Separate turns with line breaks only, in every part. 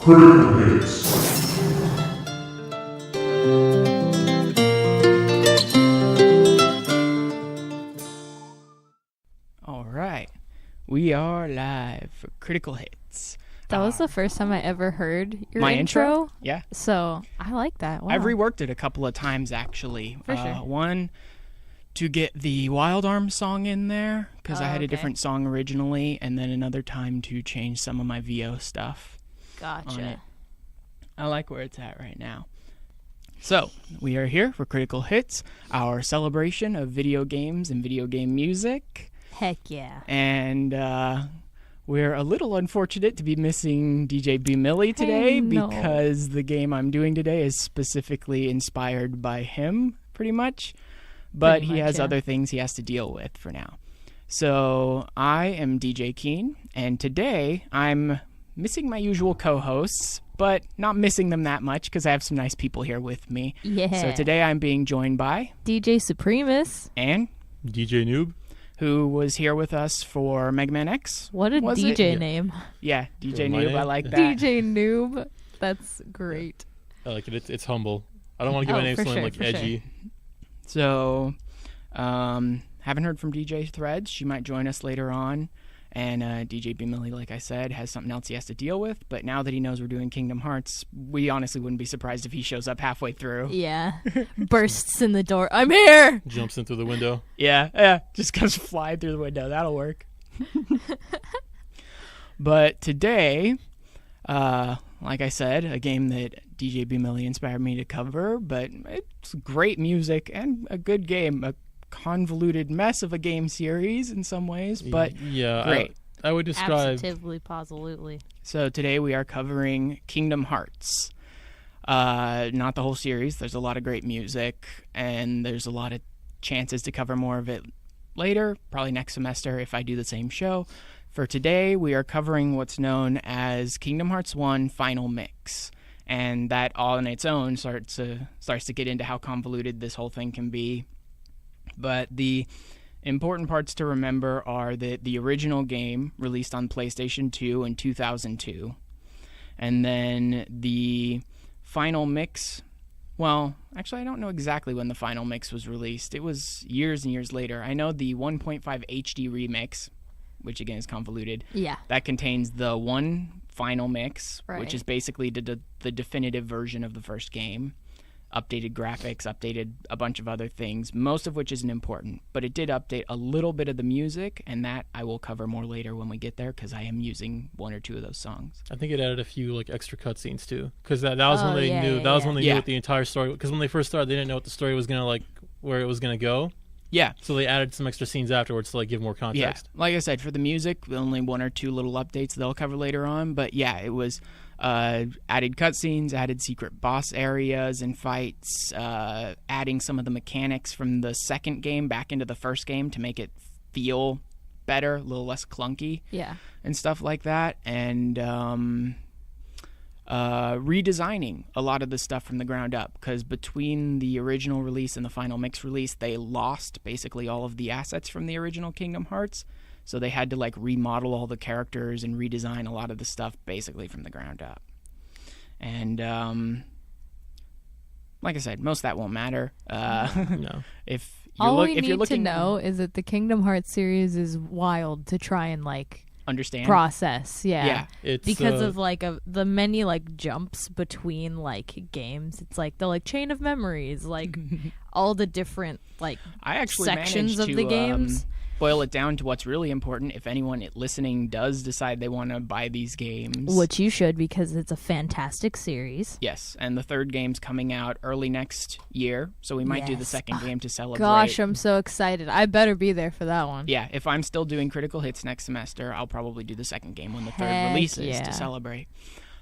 Critical Hits.
All right, we are live for Critical Hits.
That was the first time I ever heard your
My
intro.
Yeah.
So I like that. Wow.
I've reworked it a couple of times, actually.
For sure.
One, to get the Wild Arms song in there, because I had a different song originally, and then another time to change some of my VO stuff. On
Gotcha.
it. I like where it's at right now. So, we are here for Critical Hits, our celebration of video games and video game music.
Heck yeah.
And we're a little unfortunate to be missing DJ B. Millie today because the game I'm doing today is specifically inspired by him, pretty much. But he has other things he has to deal with for now. So I am DJ Keen, and today I'm missing my usual co-hosts, but not missing them that much because I have some nice people here with me.
Yeah.
So today I'm being joined by
DJ Supremus.
and
DJ Noob.
who was here with us for Mega Man X.
What a
Was it?
DJ name.
Yeah, DJ
My
Noob,
name?
I like that.
DJ Noob. That's great.
I like it. It's humble. I don't want to give my name
for
something
sure,
like
for
edgy.
So, haven't heard from DJ Threads. She might join us later on. And DJ B. Millie, like I said, has something else he has to deal with. But now that he knows we're doing Kingdom Hearts, we honestly wouldn't be surprised if he shows up halfway through.
Yeah. Bursts in the door. I'm here.
Jumps in through the window.
Yeah, just comes flying through the window. That'll work. But today, like I said, a game that DJ B. Millie inspired me to cover, but it's great music and a good game. A convoluted mess of a game series in some ways, but
yeah,
great.
I would describe.
Absolutely.
So today we are covering Kingdom Hearts. Not the whole series. There's a lot of great music, and there's a lot of chances to cover more of it later, probably next semester if I do the same show. For today, we are covering what's known as Kingdom Hearts 1 Final Mix. And that all on its own starts to get into how convoluted this whole thing can be. But the important parts to remember are that the original game released on PlayStation 2 in 2002. And then the Final Mix, well, actually I don't know exactly when the Final Mix was released. It was years and years later. I know the 1.5 HD remix, which again is convoluted.
Yeah.
That contains the one Final Mix,
Right.
which is basically the definitive version of the first game. Updated graphics, updated a bunch of other things, most of which isn't important. But it did update a little bit of the music, and that I will cover more later when we get there, because I am using one or two of those songs.
I think it added a few like extra cutscenes too, because that was when they knew. That was when they knew what the entire story. Because when they first started, they didn't know what the story was gonna like, where it was gonna go.
Yeah.
So they added some extra scenes afterwards to like give more context.
Yeah. Like I said, for the music, only one or two little updates they'll cover later on. But yeah, it was added cutscenes, added secret boss areas and fights, adding some of the mechanics from the second game back into the first game to make it feel better, a little less clunky.
Yeah.
And stuff like that. And redesigning a lot of the stuff from the ground up, because between the original release and the Final Mix release, they lost basically all of the assets from the original Kingdom Hearts, so they had to like remodel all the characters and redesign a lot of the stuff basically from the ground up. And like I said, most of that won't matter.
No.
If you're
All we
if you're
need
looking
to know is that the Kingdom Hearts series is wild to try and like
understand
process.
Yeah.
It's
Because of like the many like jumps between like games. It's like the like chain of memories, like all the different like
I actually
sections
managed
of
to,
the games.
boil it down to what's really important if anyone listening does decide they want to buy these games.
Which you should, because it's a fantastic series.
Yes, and the third game's coming out early next year, so we might do the
Yes.
second game to celebrate.
Gosh, I'm so excited. I better be there for that one.
Yeah, if I'm still doing Critical Hits next semester, I'll probably do the second game when the third
Heck
releases
yeah.
to celebrate.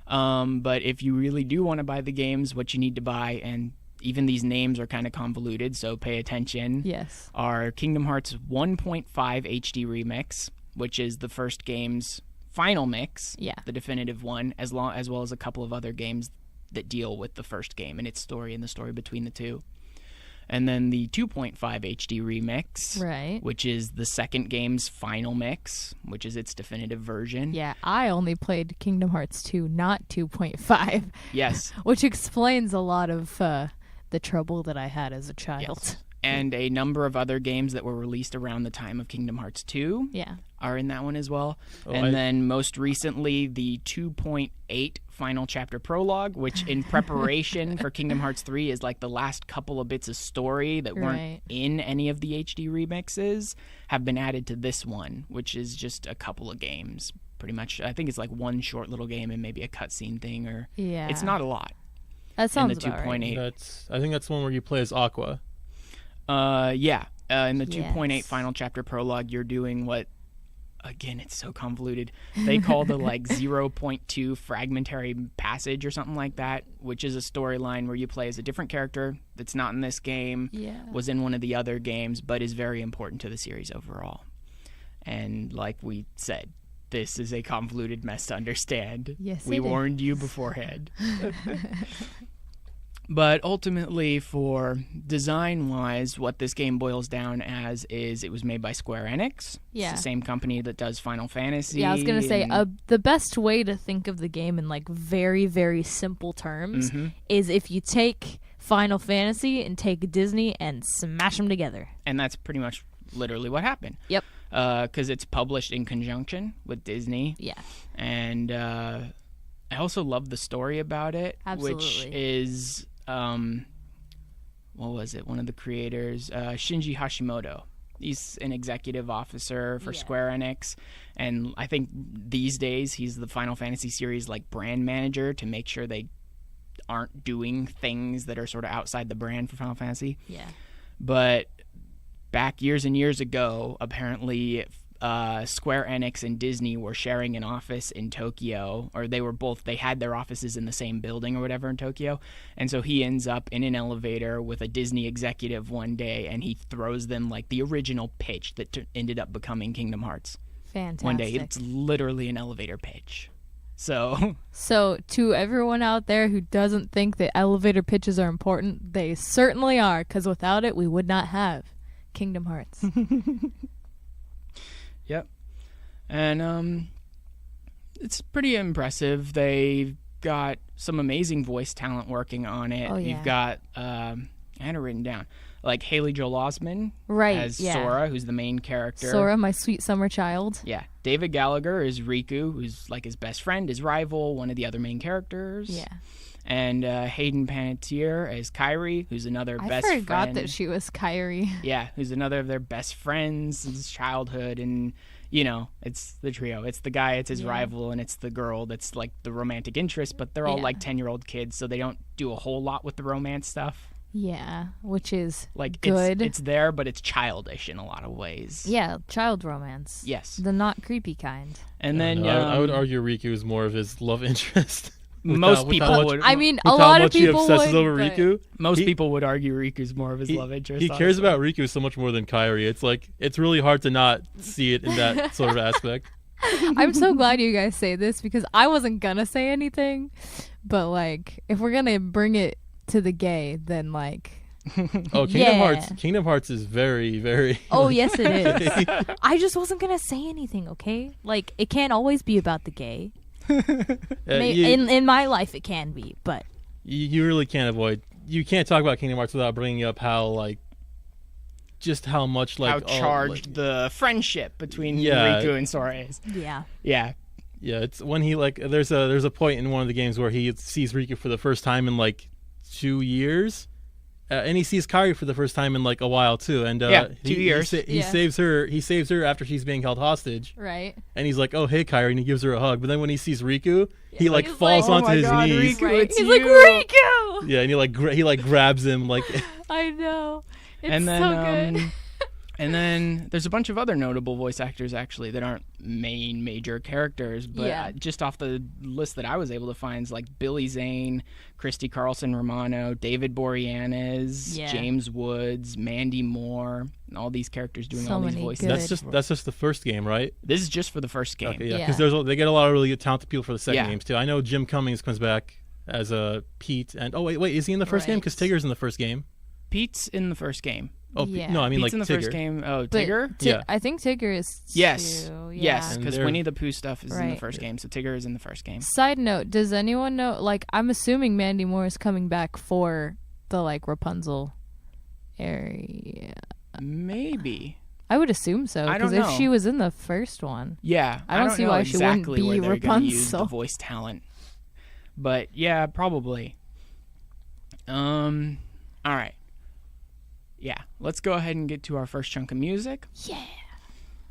But if you really do want to buy the games, what you need to buy, and even these names are kind of convoluted, so pay attention,
Yes.
are Kingdom Hearts 1.5 HD Remix, which is the first game's final mix,
Yeah.
the definitive one, as well as a couple of other games that deal with the first game and its story and the story between the two. And then the 2.5 HD remix,
right,
which is the second game's final mix, which is its definitive version.
Yeah, I only played Kingdom Hearts 2, not 2.5.
Yes.
Which explains a lot of the trouble that I had as a child.
Yes. And a number of other games that were released around the time of Kingdom Hearts 2 are in that one as well. Then most recently, the 2.8 Final Chapter Prologue, which in preparation for Kingdom Hearts 3 is like the last couple of bits of story that weren't in any of the HD remixes, have been added to this one, which is just a couple of games. Pretty much, I think it's like one short little game and maybe a cutscene thing, or it's not a lot.
That sounds
in the 2.8.
Right. I think that's the one where you play as Aqua.
In the 2.8 Final Chapter Prologue, you're doing what, again, it's so convoluted. They call the 0.2 fragmentary passage or something like that, which is a storyline where you play as a different character that's not in this game, was in one of the other games, but is very important to the series overall. And like we said, this is a convoluted mess to understand.
Yes,
we warned you beforehand. But ultimately, for design-wise, what this game boils down as is it was made by Square Enix.
Yeah.
It's the same company that does Final Fantasy.
Yeah, I was going to say, the best way to think of the game in very, very simple terms is if you take Final Fantasy and take Disney and smash them together.
And that's pretty much literally what happened.
Yep.
Because it's published in conjunction with Disney.
Yeah.
And I also love the story about it.
Absolutely.
Which is... what was it? One of the creators, Shinji Hashimoto. He's an executive officer for Square Enix, and I think these days he's the Final Fantasy series brand manager to make sure they aren't doing things that are sort of outside the brand for Final Fantasy.
Yeah.
But back years and years ago, apparently Square Enix and Disney were sharing an office in Tokyo, or they had their offices in the same building or whatever in Tokyo. And so he ends up in an elevator with a Disney executive one day, and he throws them the original pitch that ended up becoming Kingdom Hearts.
Fantastic.
One day. It's literally an elevator pitch. So
to everyone out there who doesn't think that elevator pitches are important, they certainly are, because without it, we would not have Kingdom Hearts.
Yep. And it's pretty impressive. They've got some amazing voice talent working on it.
Oh, yeah.
You've got, I had it written down, Haley Joel Osment as
yeah.
Sora, who's the main character.
Sora, my sweet summer child.
Yeah. David Gallagher is Riku, who's his best friend, his rival, one of the other main characters.
Yeah.
And Hayden Panettiere as Kairi, who's another best friend.
I forgot that she was Kairi.
Yeah, who's another of their best friends since childhood. And, it's the trio. It's the guy, it's his rival, and it's the girl that's the romantic interest. But they're all 10-year-old kids, so they don't do a whole lot with the romance stuff.
Yeah, which is good.
It's there, but it's childish in a lot of ways.
Yeah, child romance.
Yes.
The not creepy kind.
And then...
I would argue Riku is more of his love interest.
Most people would.
I mean, a lot of people would.
Over Riku.
Most people would argue Riku's more of his love interest.
He cares about Riku so much more than Kairi. It's really hard to not see it in that sort of aspect.
I'm so glad you guys say this because I wasn't gonna say anything, but if we're gonna bring it to the gay, then
Kingdom Hearts is very, very.
Oh yes, it is. I just wasn't gonna say anything. Okay, it can't always be about the gay. In my life it can be, but
you really can't avoid. You can't talk about Kingdom Hearts without bringing up how just how much
how charged the friendship between Riku and Sora is. Yeah.
It's when he there's a point in one of the games where he sees Riku for the first time in 2 years. And he sees Kairi for the first time in a while too, and
2 years.
He saves her. He saves her after she's being held hostage.
Right.
And he's like, "Oh, hey, Kairi," and he gives her a hug. But then when he sees Riku, he falls onto his knees.
Riku, right.
He's like, "Riku!"
Yeah, and he grabs him
I know. It's
so
good.
And then there's a bunch of other notable voice actors actually that aren't major characters, but just off the list that I was able to find is Billy Zane, Christy Carlson Romano, David Boreanaz, James Woods, Mandy Moore, and all these characters doing all these voices.
That's just the first game, right?
This is just for the first game.
Okay, because they get a lot of really talented people for the second games too. I know Jim Cummings comes back as Pete, and wait, is he in the first game? Because Tigger's in the first game.
Pete's in the first game.
Oh,
Yeah.
no, I mean
Pete's
like
in the
Tigger.
first game. Oh,
But
Tigger?
Yeah.
I think Tigger is
Yes.
too.
Yes,
Yeah.
because
And
Winnie the Pooh stuff is in the
Right.
first game, so Tigger is in the first game.
Side note, does anyone know, like, I'm assuming Mandy Moore is coming back for the, like, Rapunzel area.
Maybe.
I would assume so,
I don't
because if
know.
she was in the first one.
Yeah.
I don't see
know
why she wouldn't
exactly
be
where they're gonna use the
Rapunzel.
voice talent. But yeah, probably. All right. Yeah, let's go ahead and get to our first chunk of music.
Yeah.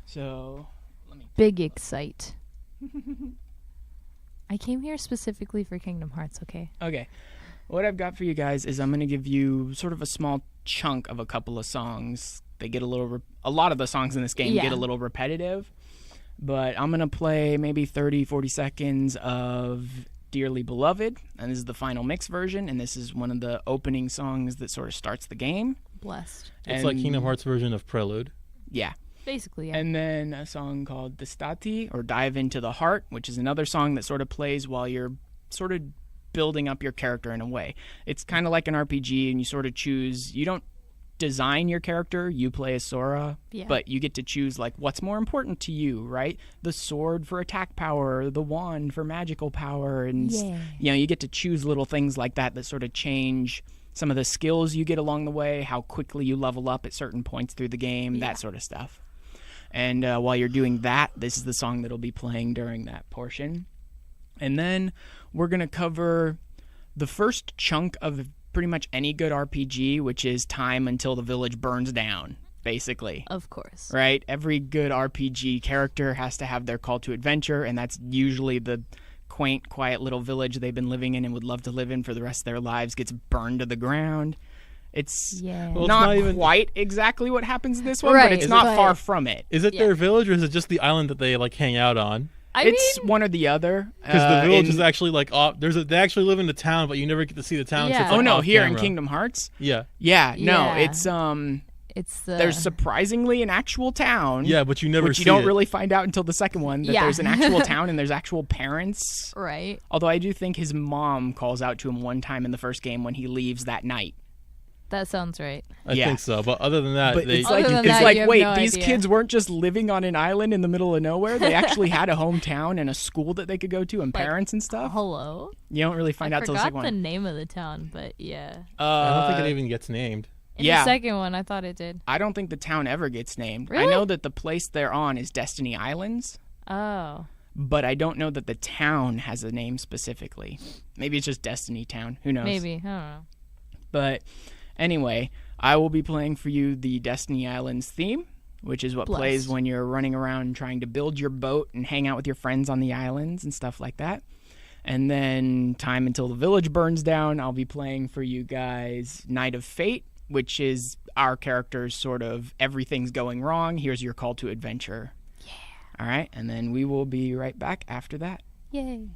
So, let me.
Big excite. I came here specifically for Kingdom Hearts, okay?
Okay. What I've got for you guys is I'm going to give you sort of a small chunk of a couple of songs. They get a lot of the songs in this game
Yeah.
get a little repetitive, but I'm going to play maybe 30, 40 seconds of Dearly Beloved, and this is the final mix version, and this is one of the opening songs that sort of starts the game.
Blessed.
It's like Kingdom Hearts version of Prelude.
Yeah.
Basically, yeah.
And then a song called Destati, or Dive Into the Heart, which is another song that sort of plays while you're sort of building up your character in a way. It's kind of like an RPG, and you sort of choose, you don't design your character, you play as Sora,
Yeah.
but you get to choose like what's more important to you, right? The sword for attack power, the wand for magical power, and
Yeah.
you know, you get to choose little things like that that sort of change some of the skills you get along the way, how quickly you level up at certain points through the game,
Yeah.
that sort of stuff. And while you're doing that, this is the song that'll be playing during that portion. And then we're going to cover the first chunk of pretty much any good RPG, which is time until the village burns down, basically.
Of course.
Right? Every good RPG character has to have their call to adventure, and that's usually the quaint, quiet little village they've been living in and would love to live in for the rest of their lives gets burned to the ground. It's
Yeah.
Well, it's
not
not even-
quite exactly what happens in this one,
Right,
but it's not
but-
far from it.
Is it
Yeah.
their village or is it just the island that they like hang out on?
It's one or the other.
Because the village
in-
is actually like off. They actually live in the town, but you never get to see the town.
Yeah.
except,
Oh
like,
no,
off
here in
camera.
Kingdom Hearts.
Yeah,
Yeah, no,
Yeah.
it's
the
there's surprisingly an actual town.
yeah, but you never
which
see
you don't
it.
really find out until the second one that
Yeah.
there's an actual town and there's actual parents.
right.
Although I do think his mom calls out to him one time in the first game when he leaves that night.
That sounds right.
I
Yeah.
think so, but other than that,
But
they
it's
Other
like,
than
it's
that,
like
you have
wait,
no
these
idea.
kids weren't just living on an island in the middle of nowhere. They actually had a hometown and a school that they could go to and
Like,
parents and stuff.
Hello.
You don't really find
I
out till the second
forgot the
one.
name of the town, but yeah.
I don't think it even gets named.
In
yeah.
the second one, I thought it did.
I don't think the town ever gets named. I
Really?
know that the place they're on is Destiny Islands,
Oh.
but I don't know that the town has a name specifically. Maybe it's just Destiny Town. Who knows?
Maybe. I don't know.
But anyway, I will be playing for you the Destiny Islands theme, which is what
Blessed.
plays when you're running around trying to build your boat and hang out with your friends on the islands and stuff like that. And then Time Until the Village Burns Down, I'll be playing for you guys Night of Fate, which is our character's sort of everything's going wrong. Here's your call to adventure. Yeah. All right. And then we will be right back after that.
Yay.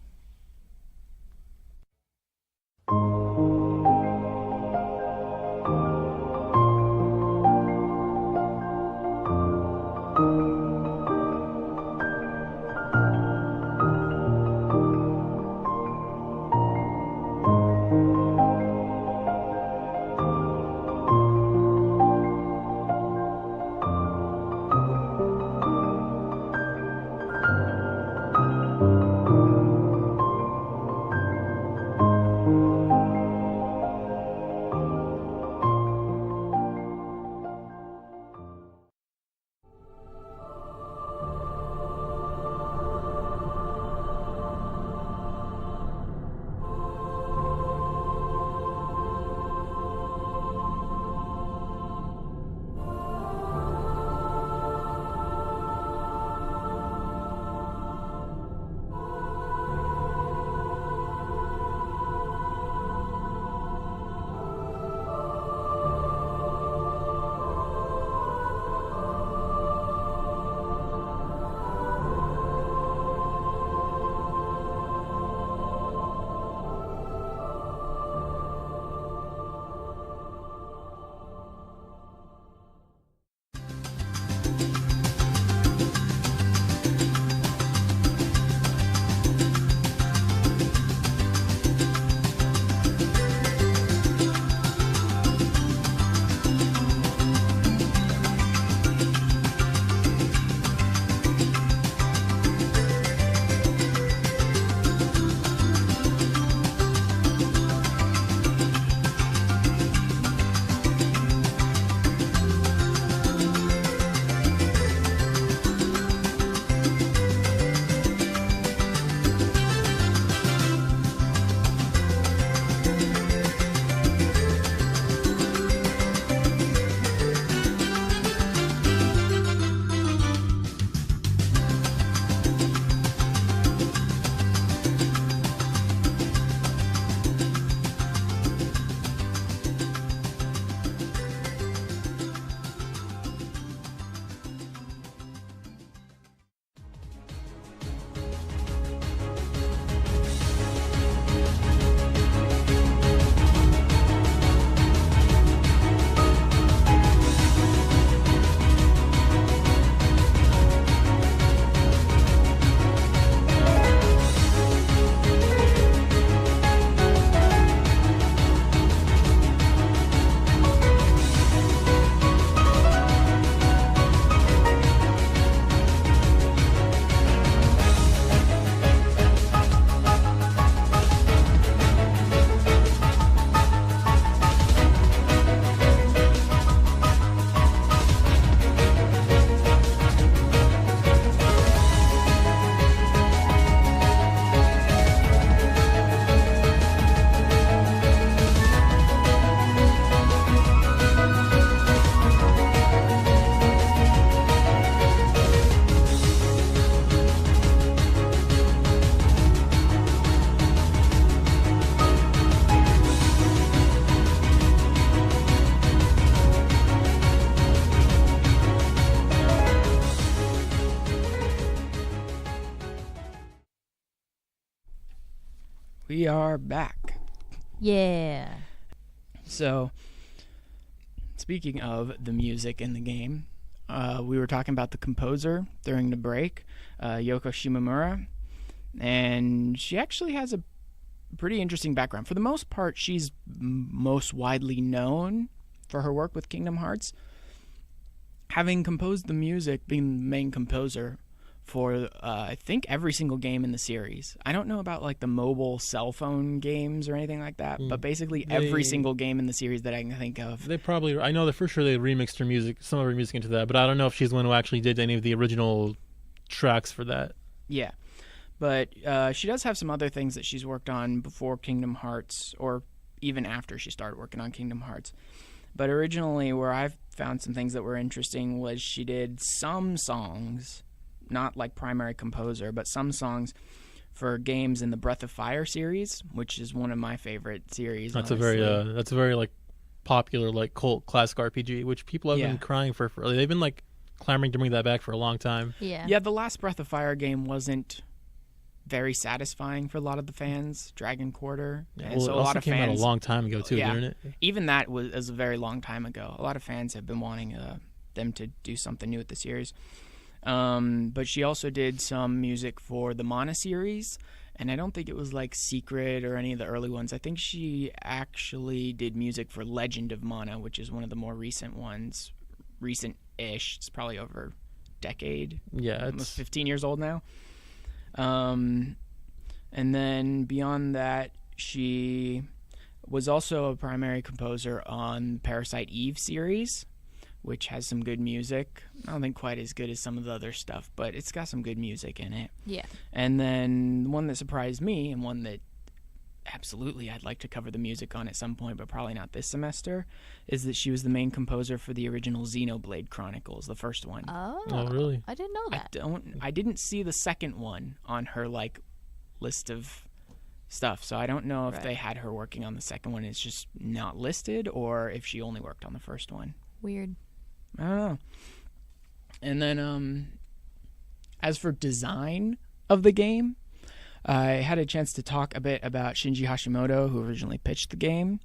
We are back.
Yeah.
So, speaking of the music in the game, we were talking about the composer during the break, Yoko Shimomura, and she actually has a pretty interesting background. For the most part, she's most widely known for her work with Kingdom Hearts, having composed the music, being the main composer for I think every single game in the series. I don't know about like the mobile cell phone games or anything like that, but basically every single game in the series that I can think of.
They probably, I know that for sure they remixed her music, some of her music into that, but I don't know if she's the one who actually did any of the original tracks for that.
Yeah, but she does have some other things that she's worked on before Kingdom Hearts, or even after she started working on Kingdom Hearts. But originally, where I've found some things that were interesting was she did some songs, not like primary composer, but some songs for games in the Breath of Fire series, which is one of my favorite series.
That's
honestly.
a very like popular like cult classic RPG, which people have been crying for. They've been like clamoring to bring that back for a long time.
Yeah, the last Breath of Fire game wasn't very satisfying for a lot of the fans. Dragon Quarter, and so a lot of
came
fans
out a long time ago too, didn't it?
Even that was a very long time ago. A lot of fans have been wanting them to do something new with the series. But she also did some music for the Mana series, and I don't think it was like Secret or any of the early ones. I think she actually did music for Legend of Mana, which is one of the more recent ones. Recent-ish. It's probably over a decade.
Yeah,
almost 15 years old now. And then beyond that, she was also a primary composer on Parasite Eve series, which has some good music. I don't think quite as good as some of the other stuff, but it's got some good music in it.
Yeah.
And then one that surprised me, and one that absolutely I'd like to cover the music on at some point, but probably not this semester, is that she was the main composer for the original Xenoblade Chronicles, the first one.
Oh,
really?
I didn't know that.
I didn't see the second one on her like list of stuff, so I don't know if they had her working on the second one. It's just not listed, or if she only worked on the first one.
Weird.
I don't know. And then, as for design of the game, I had a chance to talk a bit about Shinji Hashimoto, who originally pitched the game.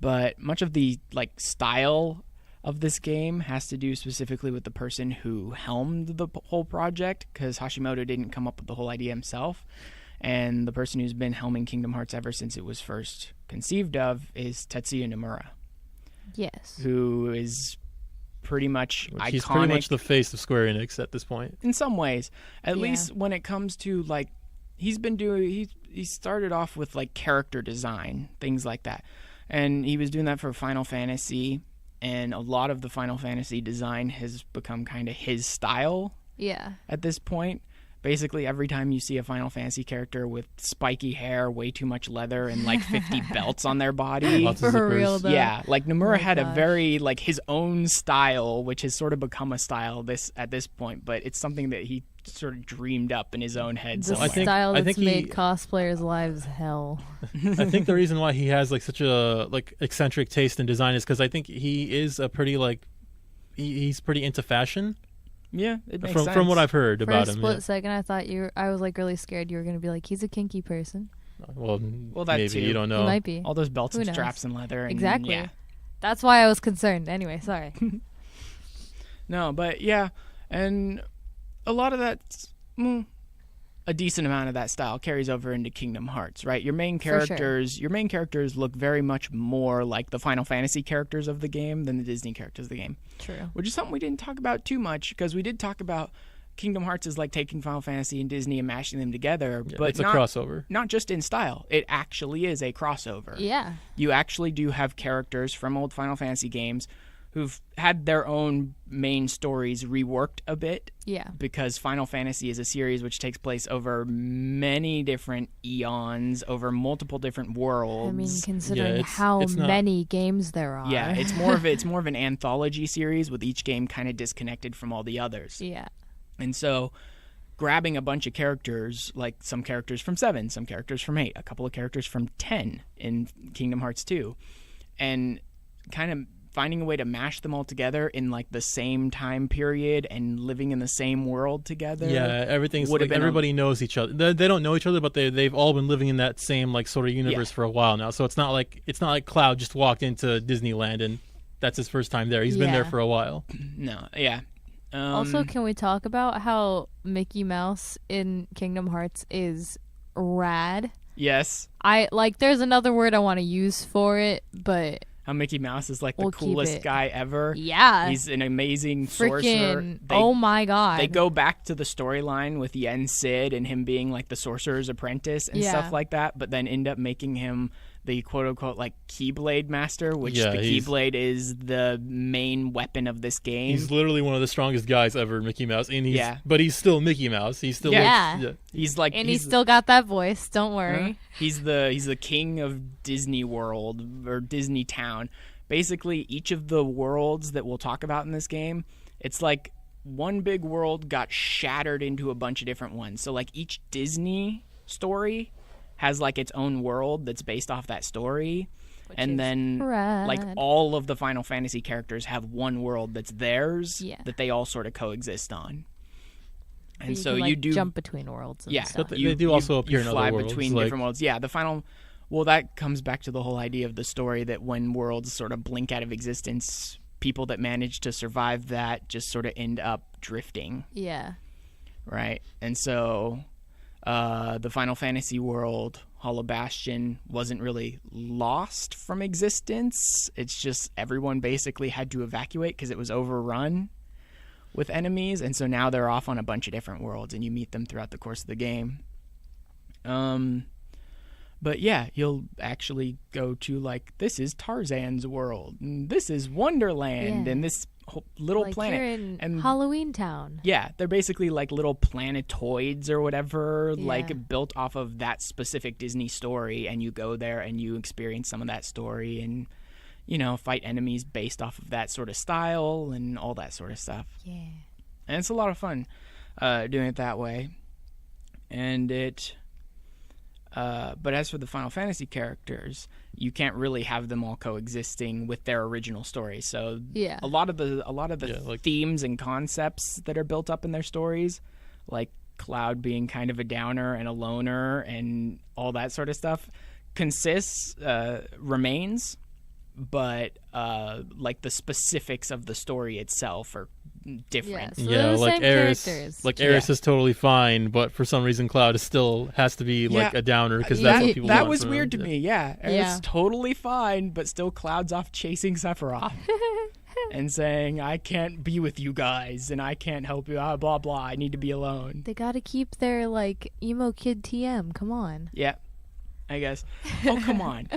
But much of the like style of this game has to do specifically with the person who helmed the whole project, because Hashimoto didn't come up with the whole idea himself. And the person who's been helming Kingdom Hearts ever since it was first conceived of is Tetsuya Nomura.
Yes.
Who is pretty much iconic.
He's pretty much the face of Square Enix at this point.
In some ways. At least when it comes to like, he's been doing, he started off with like character design, things like that. And he was doing that for Final Fantasy, and a lot of the Final Fantasy design has become kind of his style.
Yeah.
At this point. Basically, every time you see a Final Fantasy character with spiky hair, way too much leather, and like 50 belts on their body.
Lots of
For
zippers.
real, though.
Yeah, like Nomura had a
gosh.
very like his own style, which has sort of become a style at this point, but it's something that he sort of dreamed up in his own head.
The
somewhere.
style
I
that's
think
made cosplayers' lives hell.
I think the reason why he has like such a like eccentric taste in design is because I think he is a pretty like he's pretty into fashion.
Yeah, it makes
from
sense.
from what I've heard
For
about
a
him.
split second, I thought I was like really scared you were going to be like, he's a kinky person.
Well,
that
maybe
too.
you don't know.
He might be.
all those belts
Who
and
knows?
straps and leather. And,
Exactly.
Yeah.
That's why I was concerned. Anyway, sorry.
No, but yeah, and a lot of that, a decent amount of that style carries over into Kingdom Hearts, right? Your main
For sure.
characters look very much more like the Final Fantasy characters of the game than the Disney characters of the game,
True.
which is something we didn't talk about too much, because we did talk about Kingdom Hearts is like taking Final Fantasy and Disney and mashing them together,
Yeah,
but
it's a
not,
crossover.
not just in style. It actually is a crossover.
Yeah.
You actually do have characters from old Final Fantasy games who've had their own main stories reworked a bit,
Yeah.
because Final Fantasy is a series which takes place over many different eons, over multiple different worlds.
I mean, considering
it's
how
not-
many games there are.
yeah, it's more of an anthology series with each game kind of disconnected from all the others.
Yeah.
And so grabbing a bunch of characters, like some characters from 7, some characters from 8, a couple of characters from 10 in Kingdom Hearts 2, and kind of finding a way to mash them all together in like the same time period and living in the same world together.
Yeah, everything's like everybody knows each other. They don't know each other, but they've all been living in that same like sort of universe for a while now. So it's not like Cloud just walked into Disneyland and that's his first time there. He's been there for a while.
No, yeah.
Also, can we talk about how Mickey Mouse in Kingdom Hearts is rad?
Yes.
There's another word I want to use for it, but
how Mickey Mouse is like the coolest guy ever.
Yeah.
He's an amazing sorcerer.
Oh my god.
They go back to the storyline with Yen Sid and him being like the sorcerer's apprentice and stuff like that, but then end up making him the quote-unquote like Keyblade master, which the Keyblade is the main weapon of this game.
He's literally one of the strongest guys ever, Mickey Mouse, and but he's still Mickey Mouse. He's still
he's like,
and he's still got that voice. Don't worry.
He's the king of Disney World or Disney Town. Basically, each of the worlds that we'll talk about in this game, it's like one big world got shattered into a bunch of different ones. So like each Disney story has like its own world that's based off that story, and then like all of the Final Fantasy characters have one world that's theirs that they all sort of coexist on. And so
you
you do
jump between worlds. And stuff.
But they do also appear in other worlds.
You fly between different worlds. Yeah, the final. Well, that comes back to the whole idea of the story that when worlds sort of blink out of existence, people that manage to survive that just sort of end up drifting.
Yeah.
Right, and so. The Final Fantasy world, Hollow Bastion, wasn't really lost from existence. It's just everyone basically had to evacuate because it was overrun with enemies, and so now they're off on a bunch of different worlds, and you meet them throughout the course of the game. But yeah, you'll actually go to like, this is Tarzan's world, and this is Wonderland, and this little planet.
You're in
and
Halloween Town.
Yeah, they're basically like little planetoids or whatever, like built off of that specific Disney story, and you go there and you experience some of that story and, you know, fight enemies based off of that sort of style and all that sort of stuff.
Yeah.
And it's a lot of fun doing it that way. And it... but as for the Final Fantasy characters, you can't really have them all coexisting with their original story. So a lot of the themes and concepts that are built up in their stories, like Cloud being kind of a downer and a loner and all that sort of stuff, remains, but like the specifics of the story itself are different.
So
like Aeris is totally fine, but for some reason Cloud still has to be like a downer because that's what people want.
That was weird to me. Aeris totally fine, but still Cloud's off chasing Sephiroth and saying, I can't be with you guys and I can't help you, blah blah, I need to be alone.
They gotta keep their like emo kid TM. Come on.
Yeah, I guess. Oh, come on.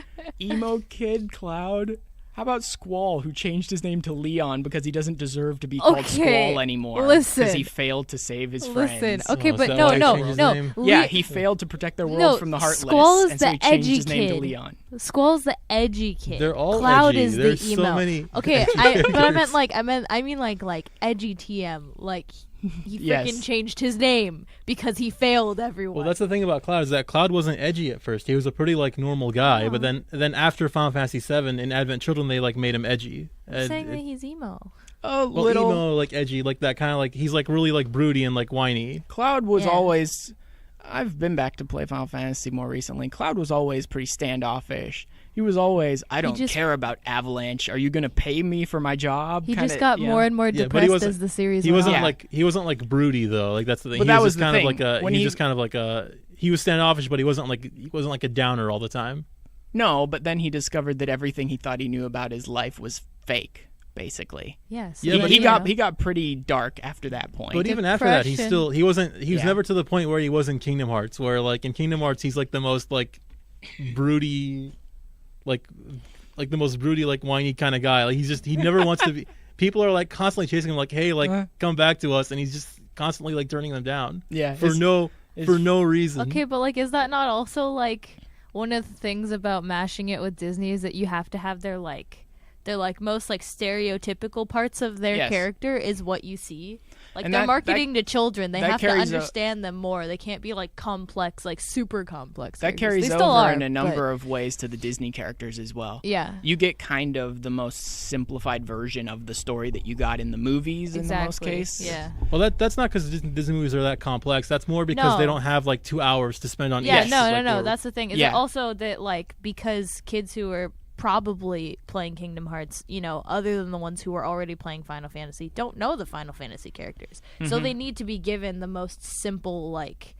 Emo kid Cloud. How about Squall, who changed his name to Leon because he doesn't deserve to be called Squall anymore? Because he failed to save his friends.
Okay, but no.
Yeah, he failed to protect their world from the Heartless.
Squall is
and so
the
he changed
edgy
his name
kid.
to Leon.
Squall's the edgy kid.
They're all
Cloud
edgy.
is
There's
the emo.
so many
Okay, I mean like edgy TM. Like he freaking changed his name because he failed everyone.
Well, that's the thing about Cloud is that Cloud wasn't edgy at first. He was a pretty like normal guy, but then after Final Fantasy VII in Advent Children, they like made him edgy.
I'm saying that he's emo.
Little
emo, like edgy, like that kind of like he's like really like broody and like whiny.
Cloud was always. I've been back to play Final Fantasy more recently. Cloud was always pretty standoffish. He was always, I don't care about Avalanche. Are you going to pay me for my job?
He just got more and more depressed as the series
went on.
He
wasn't like broody though. Like that's the thing.
But
he
was
just
the
kind
thing.
of like he was standoffish, but he wasn't like a downer all the time.
No, but then he discovered that everything he thought he knew about his life was fake. Basically,
yes.
Yeah, but he got pretty dark after that point.
But even after that, he was never to the point where he was in Kingdom Hearts, where like in Kingdom Hearts he's like the most like broody, like the most broody like whiny kind of guy. Like he never wants to be. People are like constantly chasing him, like, hey, like come back to us, and he's just constantly like turning them down.
Yeah,
for no reason.
Okay, but like, is that not also like one of the things about mashing it with Disney is that you have to have their like their like most like stereotypical parts of their character is what you see. Like,
and
they're marketing to children. They have to understand them more. They can't be like complex, like super complex.
That carries over in a number of ways to the Disney characters as well.
Yeah.
You get kind of the most simplified version of the story that you got in the movies in the most case.
Yeah.
Well, that's not because Disney movies are that complex. That's more because they don't have like 2 hours to spend on each.
Yeah, no. That's the thing. Is it also that like because kids who are probably playing Kingdom Hearts, you know, other than the ones who are already playing Final Fantasy, don't know the Final Fantasy characters. So they need to be given the most simple, like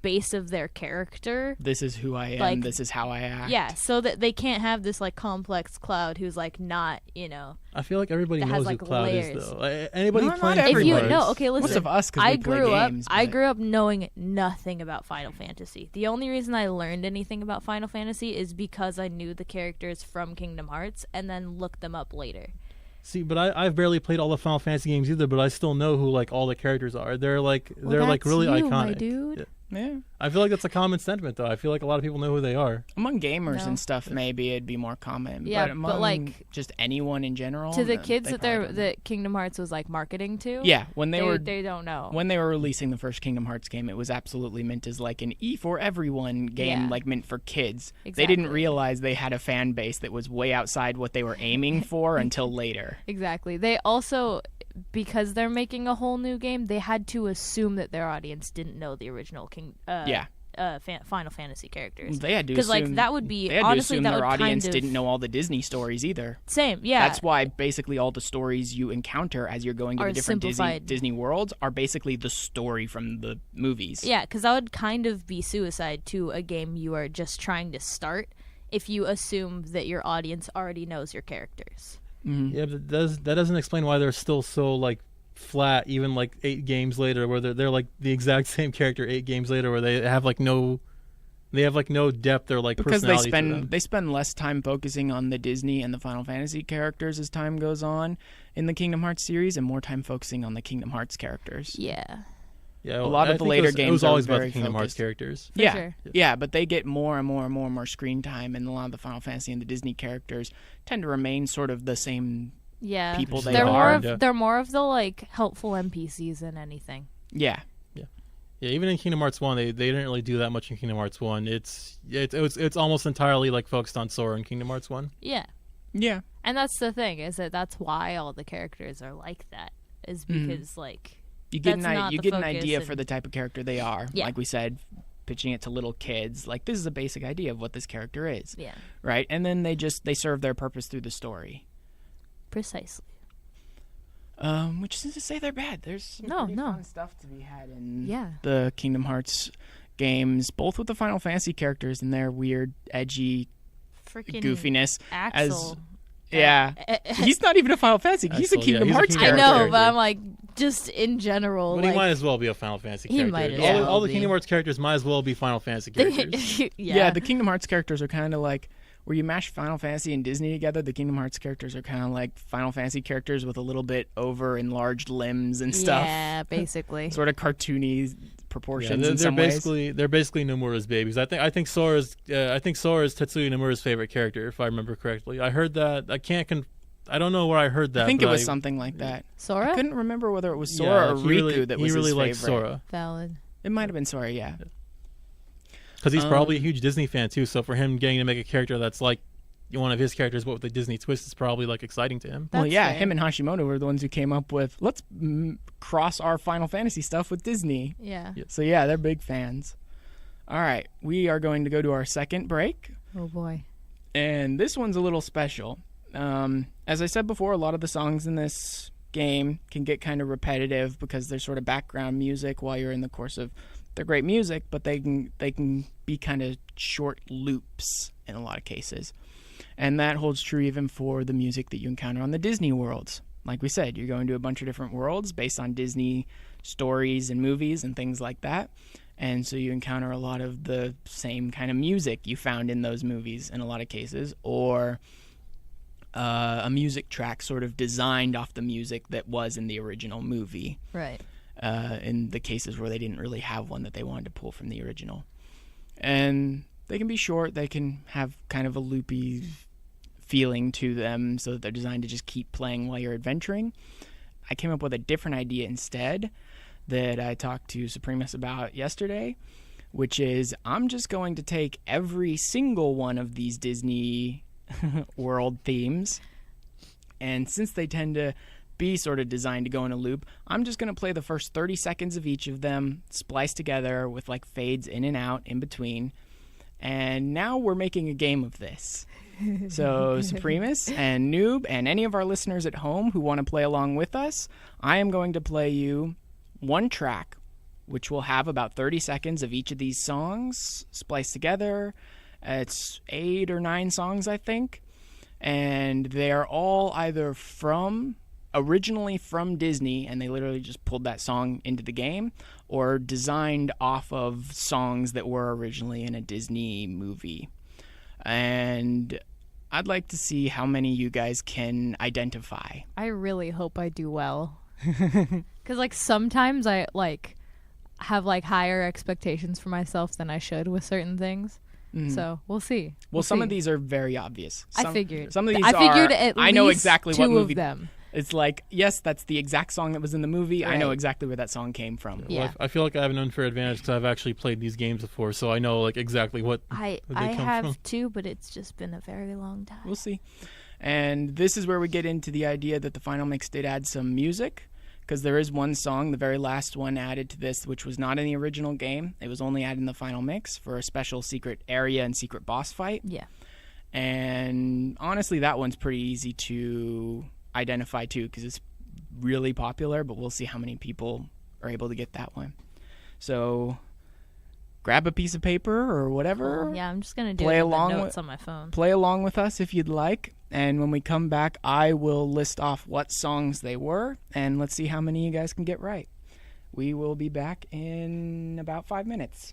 base of their character.
This is who I am. Like, this is how I act.
Yeah, so that they can't have this like complex Cloud who's like not, you know.
I feel like everybody knows
like
who Cloud
layers.
Is though. Anybody playing
if you
Kingdom Hearts?
okay, listen.
Most of us, because we play games.
I grew up knowing nothing about Final Fantasy. The only reason I learned anything about Final Fantasy is because I knew the characters from Kingdom Hearts and then looked them up later.
See, but I've barely played all the Final Fantasy games either, but I still know who like all the characters are. They're like really iconic.
My dude.
Yeah.
I feel like that's a common sentiment, though. I feel like a lot of people know who they are.
Among gamers and stuff, maybe it'd be more common.
Yeah,
but among
like
just anyone in general,
to the kids that Kingdom Hearts was like marketing to.
Yeah, when they don't
know.
When they were releasing the first Kingdom Hearts game, it was absolutely meant as like an E for everyone game, like meant for kids.
Exactly.
They didn't realize they had a fan base that was way outside what they were aiming for until later.
Exactly. They also, because they're making a whole new game, they had to assume that their audience didn't know the original Final Fantasy characters.
They had to
because
like
that would be
they had
honestly
to assume
that
their
would
audience
kind of,
didn't know all the Disney stories either.
Same, yeah.
That's why basically all the stories you encounter as you're going to the different Disney worlds are basically the story from the movies.
Yeah, because that would kind of be suicide to a game you are just trying to start if you assume that your audience already knows your characters.
Mm-hmm.
Yeah, but that doesn't explain why they're still so like flat, even like 8 games later, where they're like the exact same character 8 games later, where they have like no depth or like
because
personality.
They spend less time focusing on the Disney and the Final Fantasy characters as time goes on in the Kingdom Hearts series, and more time focusing on the Kingdom Hearts characters.
Yeah.
Yeah, a lot of the later games
it was always
are
about the Kingdom
focused.
Hearts characters.
For sure.
Yeah, but they get more and more screen time, and a lot of the Final Fantasy and the Disney characters tend to remain sort of the same people they are.
They're more of the like helpful NPCs than anything.
Yeah.
Yeah, even in Kingdom Hearts 1, they didn't really do that much in Kingdom Hearts 1. It's almost entirely like focused on Sora in Kingdom Hearts 1.
Yeah.
Yeah.
And that's the thing, is that's why all the characters are like that, is because like
you get an idea for the type of character they are.
Yeah.
Like we said, pitching it to little kids, like this is a basic idea of what this character is.
Yeah.
Right? And then they serve their purpose through the story.
Precisely.
Which isn't to say they're bad. There's some pretty fun stuff to be had in the Kingdom Hearts games, both with the Final Fantasy characters and their weird, edgy
freaking
goofiness.
Axel.
He's not even a Final Fantasy. He's a Kingdom Hearts character.
I know, but I'm like, just in general.
But he might as well be a Final Fantasy character.
He might as well
all the Kingdom Hearts characters might as well be Final Fantasy characters.
Yeah, the Kingdom Hearts characters are kind of like, where you mash Final Fantasy and Disney together, the Kingdom Hearts characters are kind of like Final Fantasy characters with a little bit over enlarged limbs and stuff.
Yeah, basically.
Sort of cartoony proportions in some ways.
They're basically Nomura's babies. I think Sora's Tetsuya Nomura's favorite character, if I remember correctly. I heard that. I don't know where I heard that.
I think it was something like that.
Sora?
I couldn't remember whether it was Sora or Riku that was his favorite. He really liked Sora.
Valid.
It might have been Sora, yeah.
Because he's probably a huge Disney fan too, so for him getting to make a character that's like one of his characters, but with a Disney twist, is probably like exciting to him.
Well, yeah, him and Hashimoto were the ones who came up with let's cross our Final Fantasy stuff with Disney.
Yeah.
So yeah, they're big fans. All right, we are going to go to our second break.
Oh boy.
And this one's a little special. As I said before, a lot of the songs in this game can get kind of repetitive because they're sort of background music while you're in the course of. They're great music, but they can be kind of short loops in a lot of cases. And that holds true even for the music that you encounter on the Disney worlds. Like we said, you're going to a bunch of different worlds based on Disney stories and movies and things like that. And so you encounter a lot of the same kind of music you found in those movies in a lot of cases, or a music track sort of designed off the music that was in the original movie.
Right.
In the cases where they didn't really have one that they wanted to pull from the original. And they can be short. They can have kind of a loopy feeling to them so that they're designed to just keep playing while you're adventuring. I came up with a different idea instead that I talked to Supremus about yesterday, which is I'm just going to take every single one of these Disney World themes, and since they tend to be sort of designed to go in a loop, I'm just going to play the first 30 seconds of each of them, spliced together with like fades in and out in between. And now we're making a game of this. So Supremus and Noob and any of our listeners at home who want to play along with us, I am going to play you one track, which will have about 30 seconds of each of these songs spliced together. It's 8 or 9 songs, I think. And they're all either originally from Disney, and they literally just pulled that song into the game, or designed off of songs that were originally in a Disney movie. And I'd like to see how many you guys can identify.
I really hope I do well. Because, like, sometimes I, like, have, like, higher expectations for myself than I should with certain things. Mm-hmm. So we'll see.
Well, some of these are very obvious.
I figured.
Some of these
I figured at least
I know exactly what movie.
Of them.
It's like, yes, that's the exact song that was in the movie.
Right.
I know exactly where that song came from.
Yeah.
Well, I feel like I have an unfair advantage because I've actually played these games before, so I know like exactly what
I have too, but it's just been a very long time.
We'll see. And this is where we get into the idea that the final mix did add some music, because there is one song, the very last one added to this, which was not in the original game. It was only added in the final mix for a special secret area and secret boss fight.
Yeah.
And honestly, that one's pretty easy to identify too, because it's really popular, but we'll see how many people are able to get that one. So grab a piece of paper or whatever.
Cool. Yeah, I'm just going to do it with the notes on my phone.
Play along with us if you'd like. And when we come back, I will list off what songs they were, and let's see how many you guys can get right. We will be back in about 5 minutes.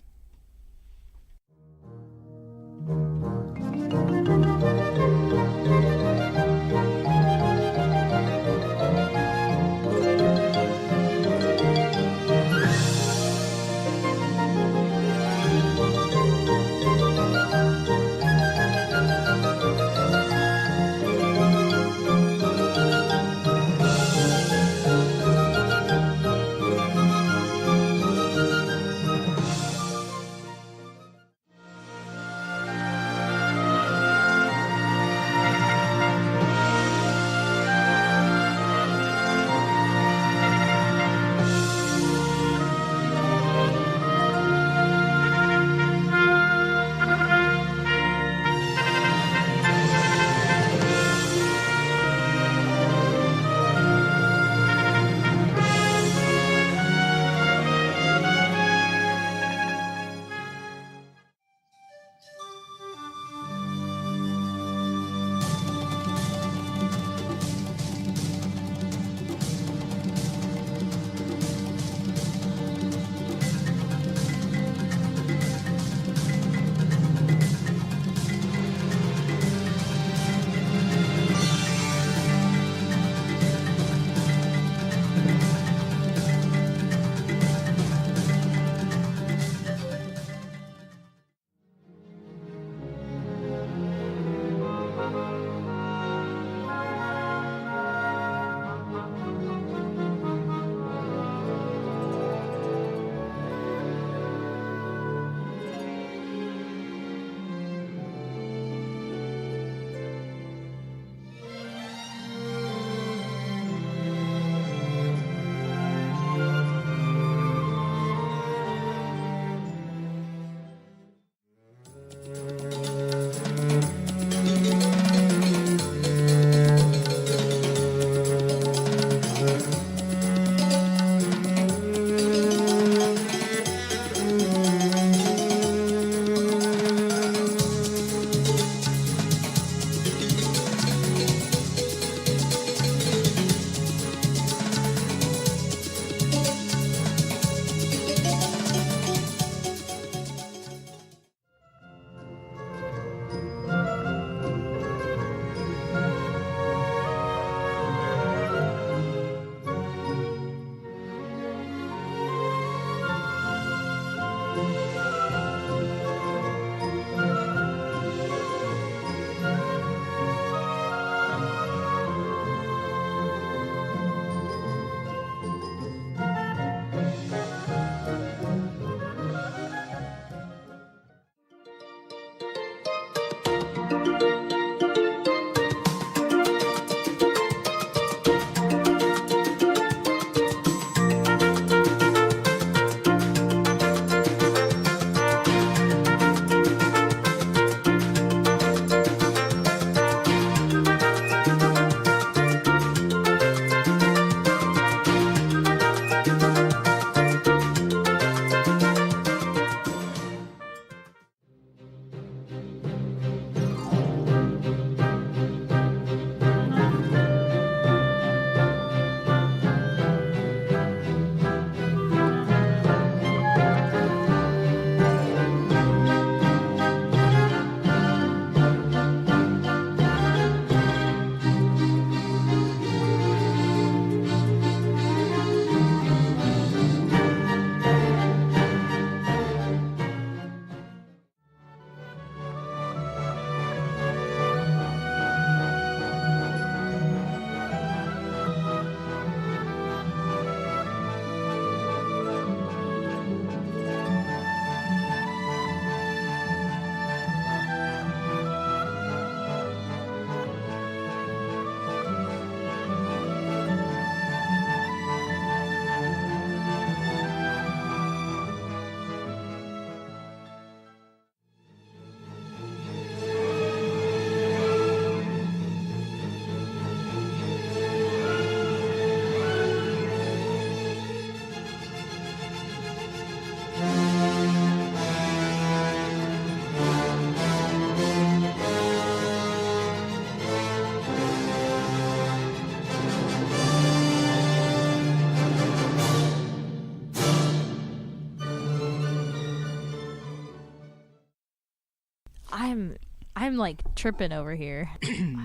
I'm like tripping over here.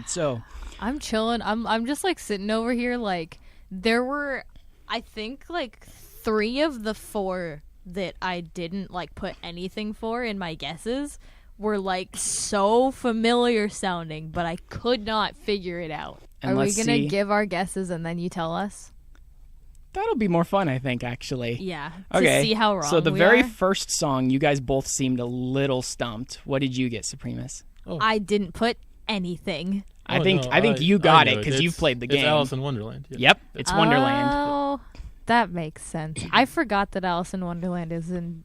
So
I'm chilling. I'm just like sitting over here. Like there were, I think like 3 of the 4 that I didn't like put anything for in my guesses were like so familiar sounding, but I could not figure it out.
And
Are we going to give our guesses and then you tell us?
that'll be more fun, I think, actually.
Yeah.
Okay.
To see how wrong
So the
we
very
are.
first song, you guys both seemed a little stumped. What did you get, Supremus?
I didn't put anything.
I think you got it because you've played the game.
It's Alice in Wonderland. Yeah.
Yep, it's Wonderland.
Oh, that makes sense. I forgot that Alice in Wonderland is in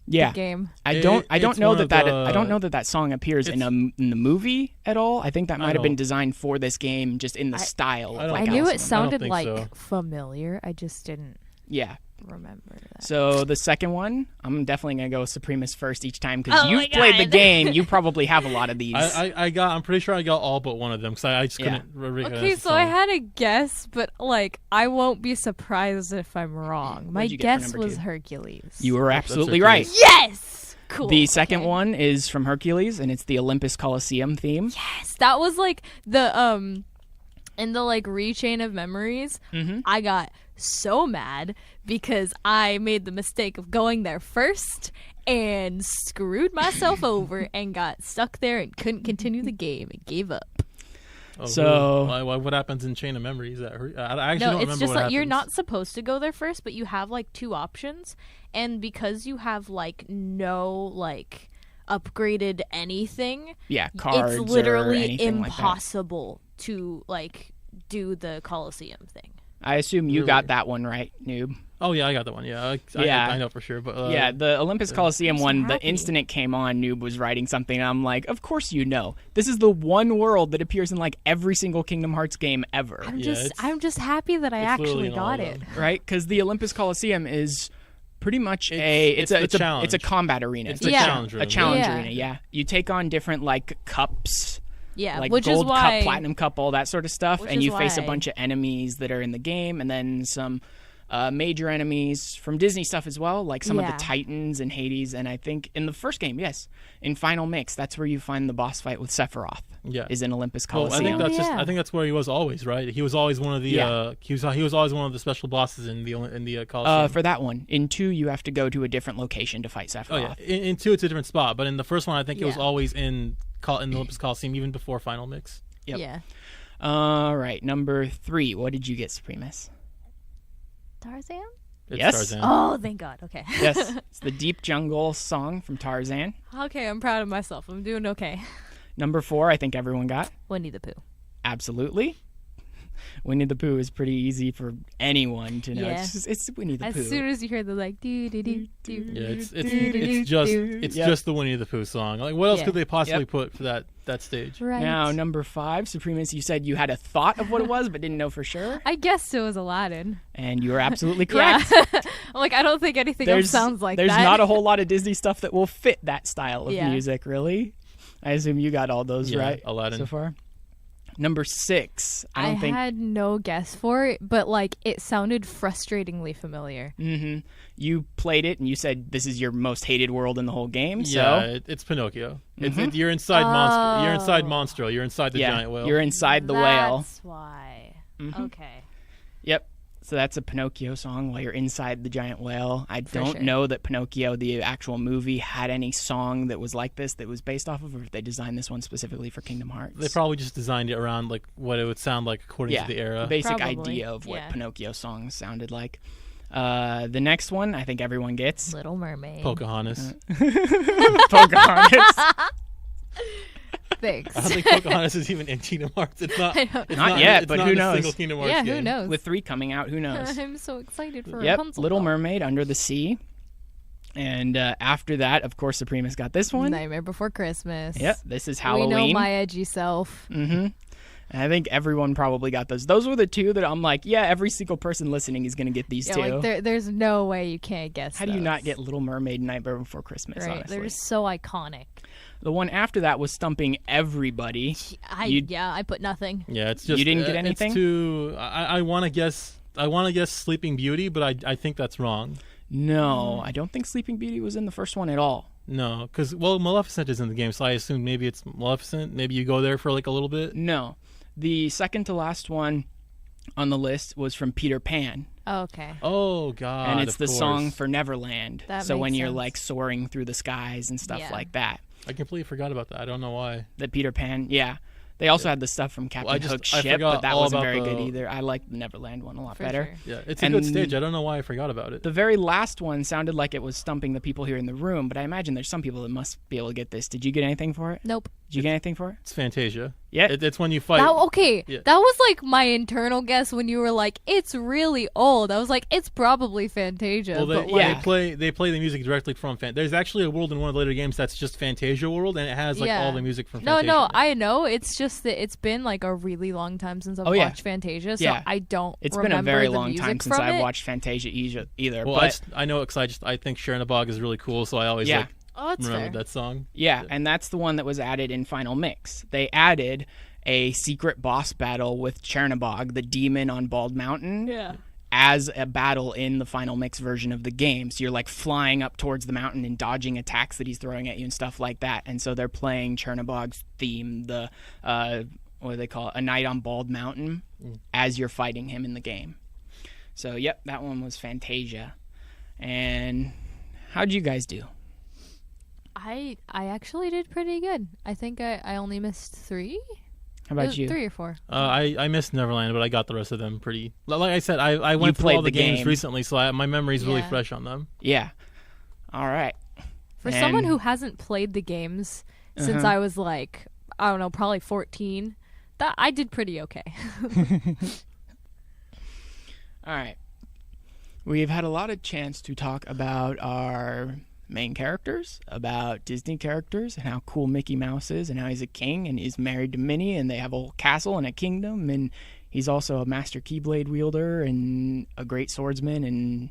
Yeah,
the game.
I don't
It's
know
one
that
of the-
I don't know that song appears in the movie at all. I think that might have been designed for this game, just in the style.
I
Of
don't-
like
I knew
Alice
it
in
sounded
think
like
so.
familiar. I just didn't
Yeah.
remember that.
So the second one, I'm definitely gonna go with Supremus first each time because
Oh
you've
my
played the
God.
game. You probably have a lot of these.
I'm pretty sure I got all but one of them because I just
Yeah.
couldn't recognize
Okay,
the
so I
song.
had a guess, but like I won't be surprised if I'm wrong. My
What'd you get for
guess
number
was
2?
Hercules.
You were absolutely
Hercules.
right.
Yes! Cool.
The second
Okay.
one is from Hercules, and it's the Olympus Coliseum theme.
Yes, that was like the in the like rechain of memories.
Mm-hmm.
I got so mad because I made the mistake of going there first and screwed myself over and got stuck there and couldn't continue the game and gave up.
Oh,
So-
really? what happens in Chain of Memories? I actually
No,
don't
it's
remember
just
what
like you're
happens.
not supposed to go there first, but you have like 2 options, and because you have like no like upgraded anything,
Yeah, cards.
it's
or
literally
anything like that.
impossible to like do the Colosseum thing.
I assume you
Really?
got that one right, noob.
Oh yeah, I got that one. Yeah,
Yeah.
I know for sure. But
Yeah, the Olympus Coliseum
I'm so
one, the
happy.
instant it came on, Noob was writing something, and I'm like, of course you know. This is the one world that appears in like every single Kingdom Hearts game ever,
Yeah,
I'm just happy that I
it's literally
actually
in all
got
of
it.
them.
right? Because the Olympus Coliseum is pretty much
It's the challenge.
it's a combat arena.
It's the
Yeah.
challenge room.
a challenge
Yeah.
arena. Yeah, you take on different like cups,
Yeah,
like
which
gold
is why
cup, platinum cup, all that sort of stuff,
Which
and
is
you face a
why-
bunch of enemies that are in the game, and then some major enemies from Disney stuff as well, like some of
Yeah.
the Titans and Hades, and I think in the first game, yes, in Final Mix, that's where you find the boss fight with Sephiroth.
Yeah.
Is in Olympus
Well, I
Coliseum.
think that's just.
Yeah.
I think that's where he was always, right? He was always one of the.
Yeah.
He was always one of the special bosses in the Coliseum.
for that one, in 2, you have to go to a different location to fight Sephiroth.
Oh yeah, in 2 it's a different spot, but in the first one I think it was
Yeah.
always in the Olympus Coliseum even before Final Mix.
Yep.
Yeah.
All right, number 3. What did you get, Supremus?
Tarzan?
It's
Yes?
Tarzan.
Oh, thank God. Okay.
Yes, it's the Deep Jungle song from Tarzan.
Okay, I'm proud of myself. I'm doing okay.
Number 4, I think everyone got.
Winnie the Pooh.
Absolutely. Winnie the Pooh is pretty easy for anyone to know.
Yeah.
It's Winnie the
As
Pooh.
soon as you hear the like do do do do.
Yeah, it's
Yep.
just the Winnie the Pooh song. Like what else
Yeah.
could they possibly
Yep.
put for that stage?
Right.
Now, number 5, Supremus, you said you had a thought of what it was, but didn't know for sure.
I guessed it was Aladdin.
And you were absolutely correct.
Yeah. I'm like, I don't think anything else sounds like
there's
that.
not a whole lot of Disney stuff that will fit that style of
Yeah.
music, really. I assume you got all those
Yeah,
right
Aladdin.
so far. Number 6, I don't think.
had no guess for it, but like it sounded frustratingly familiar.
Mm-hmm. You played it and you said this is your most hated world in the whole game. So
Yeah, it's Pinocchio. You're inside monster. You're inside Monstro. You're inside the
yeah,
giant whale.
you're inside the whale.
That's why.
Mhm.
Okay.
Yep. So that's a Pinocchio song while you're inside the giant whale. I don't
sure.
know that Pinocchio, the actual movie, had any song that was like this that was based off of, or if they designed this one specifically for Kingdom Hearts.
They probably just designed it around like what it would sound like according to the era.
basic
Probably,
idea of what
yeah.
Pinocchio songs sounded like. The next one, I think everyone gets.
Little Mermaid.
Pocahontas.
Pocahontas.
Thanks.
I don't think Pocahontas is even in Kingdom Hearts. It's not.
I know.
It's
Not yet,
it's
but
not
who
in a
knows?
single Kingdom Hearts
Yeah,
game.
who knows?
With 3 coming out, who knows?
I'm so excited for
Yep,
Rapunzel.
Little Mermaid, Under the Sea. And after that, of course, Supremus got this one.
Nightmare Before Christmas.
Yep, this is
We
Halloween.
know my edgy self.
Mm-hmm. And I think everyone probably got those. Those were the 2 that I'm like, yeah, every single person listening is going to get these
Yeah,
2.
like there's no way you can't guess.
How do you not
those.
get Little Mermaid and Nightmare Before Christmas,
Right,
honestly?
They're just so iconic.
The one after that was stumping everybody.
I put nothing.
Yeah, it's just
You didn't get
it's
anything?
too. I want to guess. I want to guess Sleeping Beauty, but I think that's wrong.
No, I don't think Sleeping Beauty was in the first one at all.
No, because Maleficent is in the game, so I assume maybe it's Maleficent. Maybe you go there for like a little bit.
No, the second to last one on the list was from Peter Pan.
Oh, okay.
Oh God!
And it's
of
the
course.
song for Neverland.
That
so
makes
when you're
sense.
like soaring through the skies and stuff like that.
I completely forgot about that. I don't know why.
The Peter Pan, yeah. They also had the stuff from Captain Hook's
I
ship,
forgot
but that
all
wasn't
about
very
the-
good either. I liked the Neverland one a lot
For
better.
sure.
Yeah, it's a
And
good stage. I don't know why I forgot about it.
The very last one sounded like it was stumping the people here in the room, but I imagine there's some people that must be able to get this. Did you get anything for it?
Nope.
Did you get anything for it?
It's Fantasia.
Yeah.
It's when you fight. Yeah.
That was like my internal guess when you were like, it's really old. I was like, it's probably Fantasia.
Well,
but
yeah.
they play the music directly from There's actually a world in one of the later games that's just Fantasia World, and it has like all the music from Fantasia.
No, I know. It's just that it's been like a really long time since I've watched Fantasia, so I don't
It's
remember
been a very
the
long
music
time since
from
I've
it.
watched Fantasia either.
Well,
but
I know because I think Chernabog is really cool, so I always like
Oh, that's
remember
fair.
that song.
yeah, and that's the one that was added in Final Mix. They added a secret boss battle with Chernabog, the demon on Bald Mountain.
Yeah.
As a battle in the Final Mix version of the game. So you're like flying up towards the mountain and dodging attacks that he's throwing at you and stuff like that. And so they're playing Chernabog's theme, the what do they call it? A Night on Bald Mountain, as you're fighting him in the game. So yep, that one was Fantasia. And how'd you guys do?
I actually did pretty good. I think I only missed 3.
How about you?
3 or 4.
I missed Neverland, but I got the rest of them pretty. Like I said, I went through
played
all the
the
games
game.
recently, so my memory's really
Yeah.
fresh on them.
Yeah. All right.
For
And-
someone who hasn't played the games since I was like, I don't know, probably 14, that I did pretty okay.
All right. We've had a lot of chance to talk about our main characters, about Disney characters, and how cool Mickey Mouse is, and how he's a king, and he's married to Minnie, and they have a whole castle and a kingdom, and he's also a master Keyblade wielder and a great swordsman, and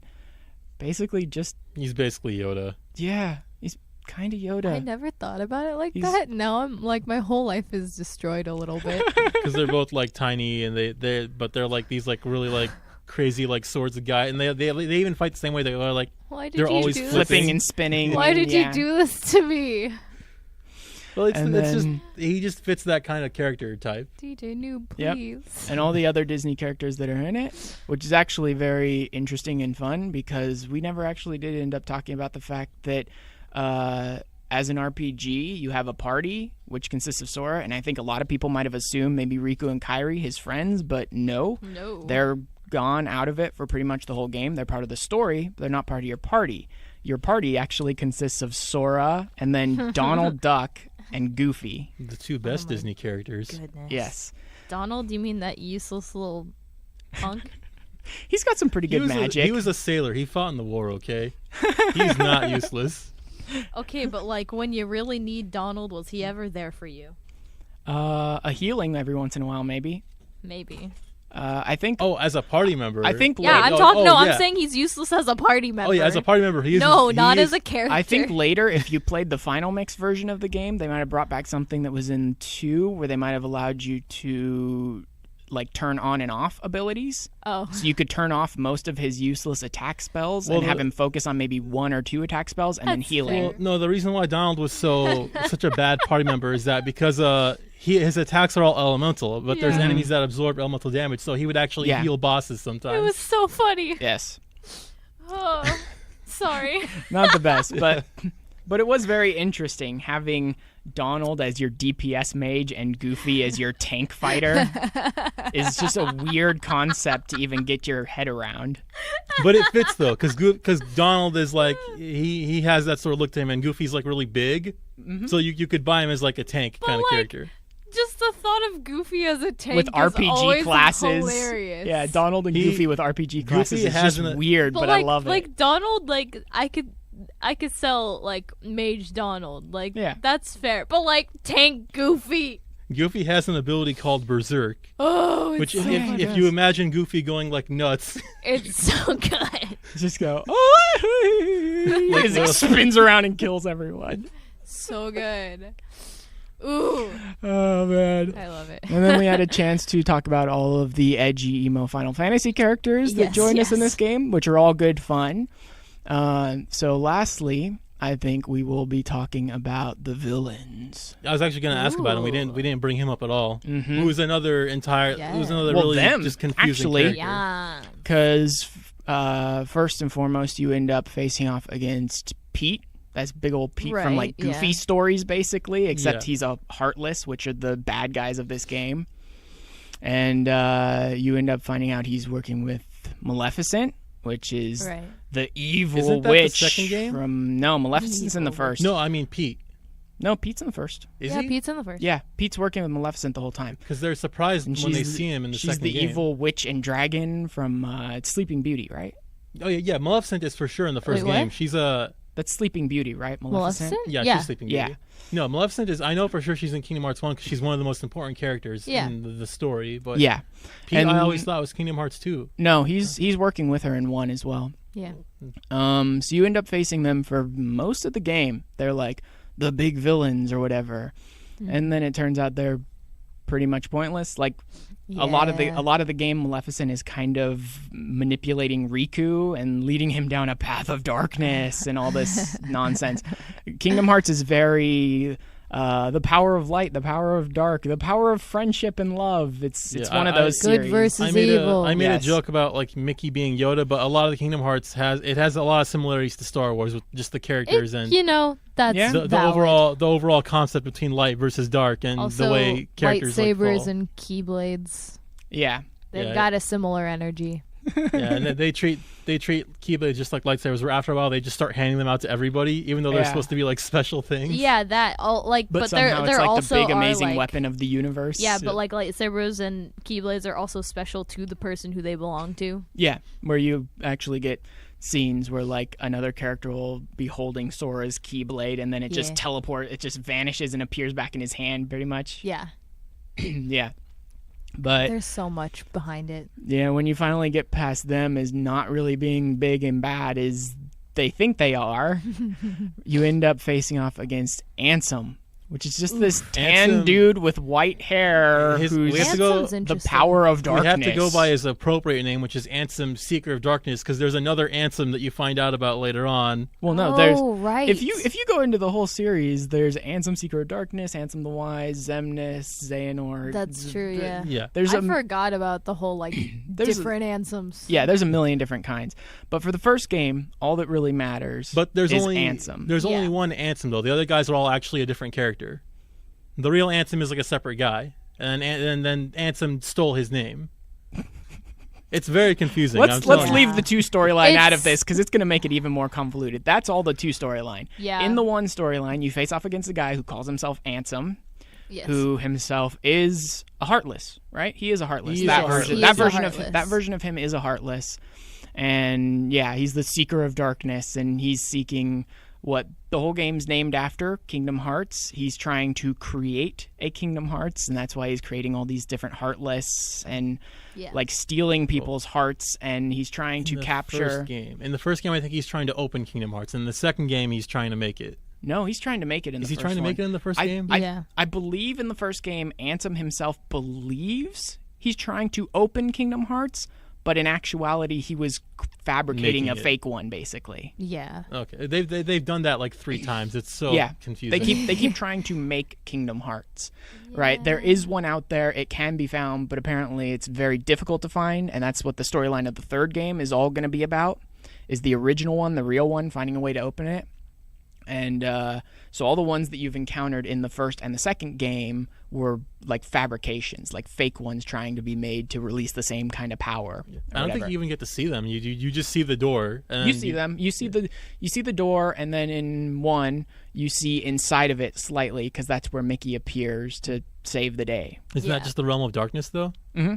basically just,
He's basically Yoda.
yeah, he's kind of Yoda.
I never thought about it like
He's-
that. Now I'm like, my whole life is destroyed a little bit.
Because they're both like tiny, and they're like these like really like crazy like swords of guy, and they even fight the same way. They're like
Why did
They're
you
always
do
Flipping
this?
and spinning.
Why did
yeah.
you do this to me?
well, it's
And
just
then-
he just fits that kind of character type.
DJ Noob,
Yep.
please.
And all the other Disney characters that are in it, which is actually very interesting and fun because we never actually did end up talking about the fact that as an RPG, you have a party which consists of Sora, and I think a lot of people might have assumed maybe Riku and Kairi, his friends, but no.
No.
They're gone out of it for pretty much the whole game. They're part of the story, but they're not part of your party. Your party actually consists of Sora and then Donald Duck and Goofy.
The two best
my
Disney characters.
Goodness.
Yes.
Donald, you mean that useless little punk?
He's got some pretty good magic.
He was a sailor. He fought in the war. Okay, he's not useless.
Okay, but like when you really need Donald, was he ever there for you?
A healing every once in a while, maybe.
Maybe.
I think.
Oh, as a party member.
I think.
Yeah,
late-
I'm
oh,
talking.
oh,
No,
yeah.
I'm saying he's useless as a party member.
Oh yeah, as a party member, he is.
No,
he
not
is-
as a character.
I think later, if you played the Final Mix version of the game, they might have brought back something that was in 2, where they might have allowed you to like turn on and off abilities.
Oh.
So you could turn off most of his useless attack spells
Well,
and have
the-
him focus on maybe 1 or 2 attack spells and then
That's
healing.
fair.
Well, no, the reason why Donald was such a bad party member is that because his attacks are all elemental, but there's
Yeah.
enemies that absorb elemental damage, so he would actually
Yeah.
heal bosses sometimes.
It was so funny.
Yes.
Oh, sorry.
Not the best, but it was very interesting having Donald as your DPS mage and Goofy as your tank fighter. Is just a weird concept to even get your head around.
But it fits though, because Donald is like he has that sort of look to him, and Goofy's like really big, so you could buy him as like a tank kind of
like,
character.
Just the thought of Goofy as a tank
With
is
RPG
always
classes.
hilarious.
Yeah, Donald and
He-
Goofy with RPG classes
Goofy
is
has
just
an-
weird, but I
like,
love it.
Like Donald, like I could sell like Mage Donald, like
Yeah.
that's fair. But like Tank Goofy,
Goofy has an ability called Berserk,
oh, it's
which
so
if
good.
you imagine Goofy going like nuts,
It's so good,
Just go, oh, as he spins around and kills everyone.
so good. Ooh,
Oh, man.
I love it.
And then we had a chance to talk about all of the edgy emo Final Fantasy characters that
Yes,
joined us in
yes.
this game, which are all good fun. So lastly, I think we will be talking about the villains.
I was actually going to ask about him. We didn't bring him up at all.
Mm-hmm.
Who was another really just confusing
actually,
character.
Because first and foremost, you end up facing off against Pete. That's big old Pete from like Goofy stories, basically, except he's a Heartless, which are the bad guys of this game. And you end up finding out he's working with Maleficent, which is the evil witch.
The second game?
No, Maleficent's in the first.
No, I mean Pete.
No, Pete's in the first.
Is he?
Pete's in the first.
Yeah, Pete's working with Maleficent the whole time.
Because they're surprised when they see him in the second game.
She's the evil witch and dragon from Sleeping Beauty, right?
Oh, yeah. Maleficent is for sure in the first game. She's a...
That's Sleeping Beauty, right? Maleficent?
Yeah, she's Sleeping Beauty. Yeah. No, Maleficent is... I know for sure she's in Kingdom Hearts 1 because she's one of the most important characters in the story. But Pete, I always thought was Kingdom Hearts 2.
No, he's working with her in 1 as well.
Yeah.
So you end up facing them for most of the game. They're like the big villains or whatever. And then it turns out they're pretty much pointless. Like a lot of the game, Maleficent is kind of manipulating Riku and leading him down a path of darkness and all this nonsense. Kingdom Hearts is very the power of light, the power of dark, the power of friendship and love. It's one of those
good
series.
Versus evil.
I made a joke about like Mickey being Yoda, but a lot of the Kingdom Hearts has a lot of similarities to Star Wars with just the characters
that's
the overall concept between light versus dark and
also,
the way characters
lightsabers and keyblades.
Yeah,
they've got a similar energy.
And they treat keyblades just like lightsabers. Where after a while they just start handing them out to everybody, even though they're supposed to be like special things.
Yeah, that all like, but
somehow
they're
it's like
also
the big amazing weapon of the universe.
Yeah, but like lightsabers and keyblades are also special to the person who they belong to.
Yeah, where you actually get scenes where like another character will be holding Sora's keyblade and then it just it just vanishes and appears back in his hand pretty much.
Yeah.
Yeah. But
there's so much behind it.
Yeah, when you finally get past them as not really being big and bad as they think they are, you end up facing off against Ansem, which is just this tan dude with white hair who's the power of darkness.
We have to go by his appropriate name, which is Ansem, Seeker of Darkness, because there's another Ansem that you find out about later on.
Well, no, there's if you go into the whole series, there's Ansem, Seeker of Darkness, Ansem the Wise, Xemnas, Xehanort.
That's true, yeah.
I
forgot about the whole like different Ansems.
Yeah, there's a million different kinds. But for the first game, all that really matters is Ansem.
There's only one Ansem, though. The other guys are all actually a different character. The real Ansem is like a separate guy, and then Ansem stole his name. It's very confusing.
Let's leave the 2 storyline out of this because it's going to make it even more convoluted. That's all the 2 storyline.
Yeah.
In the 1 storyline, you face off against a guy who calls himself Ansem, who himself is a Heartless. Right? He is a Heartless. That version of him is a Heartless, and he's the Seeker of Darkness, and he's seeking what the whole game's named after, Kingdom Hearts. He's trying to create a Kingdom Hearts, and that's why he's creating all these different Heartless and like stealing people's hearts, and he's trying to capture...
In the first game, I think he's trying to open Kingdom Hearts. In the second game, he's trying to make it.
No, he's trying to make it in the first one.
Is he trying to make it in the first game?
I believe in the first game, Ansem himself believes he's trying to open Kingdom Hearts, but in actuality, he was fabricating a fake one, basically.
Yeah.
Okay. They've done that like 3 times. It's so confusing.
They keep trying to make Kingdom Hearts, right? There is one out there. It can be found, but apparently it's very difficult to find, and that's what the storyline of the 3rd game is all going to be about, is the original one, the real one, finding a way to open it. And so all the ones that you've encountered in the first and the second game were like fabrications, like fake ones trying to be made to release the same kind of power.
I don't think you even get to see them. You just see the door. And
you see them. You see the door, and then in 1 you see inside of it slightly because that's where Mickey appears to save the day.
Isn't that just the realm of darkness, though?
Mm-hmm.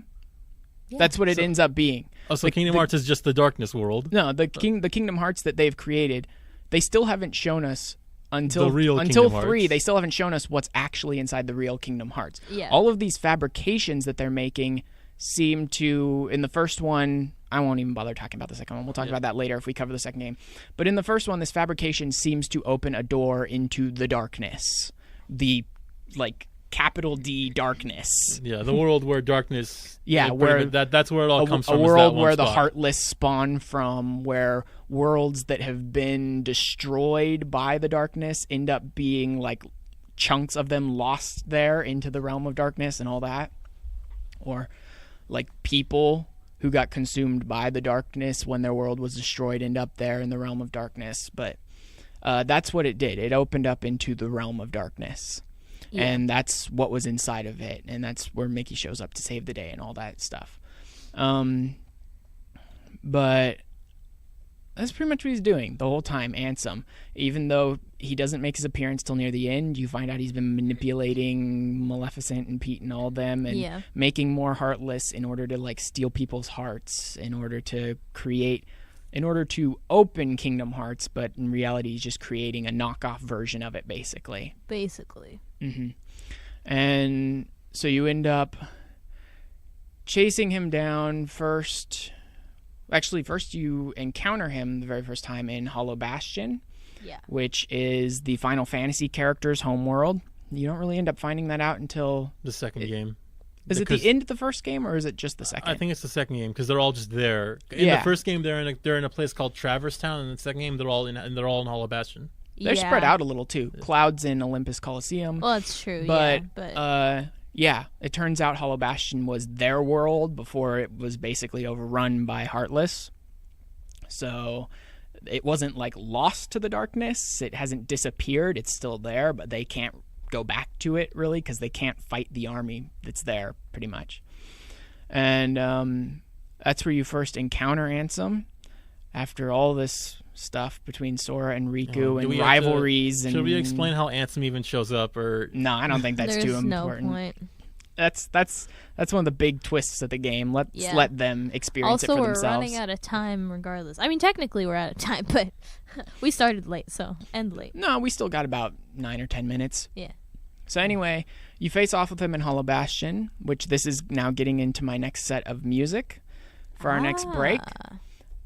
Yeah. That's what it ends up being.
Oh, so Kingdom Hearts is just the darkness world.
No, the Kingdom Hearts that they've created, they still haven't shown us until 3. They still haven't shown us what's actually inside the real Kingdom Hearts.
Yeah.
All of these fabrications that they're making seem to, in the first one, I won't even bother talking about the second one. We'll talk about that later if we cover the second game. But in the first one, this fabrication seems to open a door into the darkness, the like capital D darkness.
Yeah, the world where darkness.
Yeah,
where that's where it all comes from.
A world
is that
where the
spot.
Heartless spawn from, where worlds that have been destroyed by the darkness end up being like chunks of them lost there into the realm of darkness and all that, or like people who got consumed by the darkness when their world was destroyed end up there in the realm of darkness. But that's what it did. It opened up into the realm of darkness. Yeah. And that's what was inside of it. And that's where Mickey shows up to save the day and all that stuff. But that's pretty much what he's doing the whole time, Ansem. Even though he doesn't make his appearance till near the end, you find out he's been manipulating Maleficent and Pete and all them and making more Heartless in order to like steal people's hearts, in order to open Kingdom Hearts, but in reality he's just creating a knockoff version of it, basically. Mm-hmm. And so you end up chasing him down first. Actually, first you encounter him the very first time in Hollow Bastion, which is the Final Fantasy character's homeworld. You don't really end up finding that out until
the second game.
Is it the end of the first game, or is it just the second?
I think it's the second game because they're all just there. In the first game, they're in a place called Traverse Town, and in the second game, they're all in Hollow Bastion.
They're spread out a little too. Cloud's in Olympus Coliseum.
Well, that's true.
But it turns out Hollow Bastion was their world before it was basically overrun by Heartless. So it wasn't like lost to the darkness. It hasn't disappeared. It's still there, but they can't go back to it really because they can't fight the army that's there pretty much. And that's where you first encounter Ansem after all this stuff between Sora and Riku and rivalries.
Should we explain how Ansem even shows up? Or
no, I don't think that's too important.
No point.
That's one of the big twists of the game. Let's let them experience it for themselves.
Also, we're running out of time regardless. I mean, technically we're out of time, but we started late, so end late.
No, we still got about 9 or 10 minutes.
Yeah.
So anyway, you face off with him in Hollow Bastion, which this is now getting into my next set of music for our next break.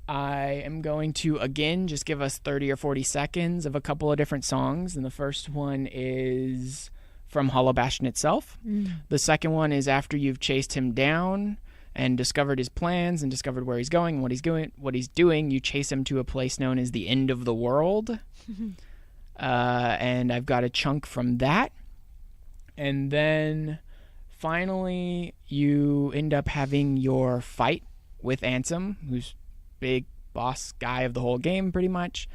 I am going to, again, just give us 30 or 40 seconds of a couple of different songs. And the first one is from Hollow Bastion itself. The second one is after you've chased him down and discovered his plans and discovered where he's going and what he's doing. You chase him to a place known as the End of the World. And I've got a chunk from that. And then finally, you end up having your fight with Ansem, who's big boss guy of the whole game, pretty much.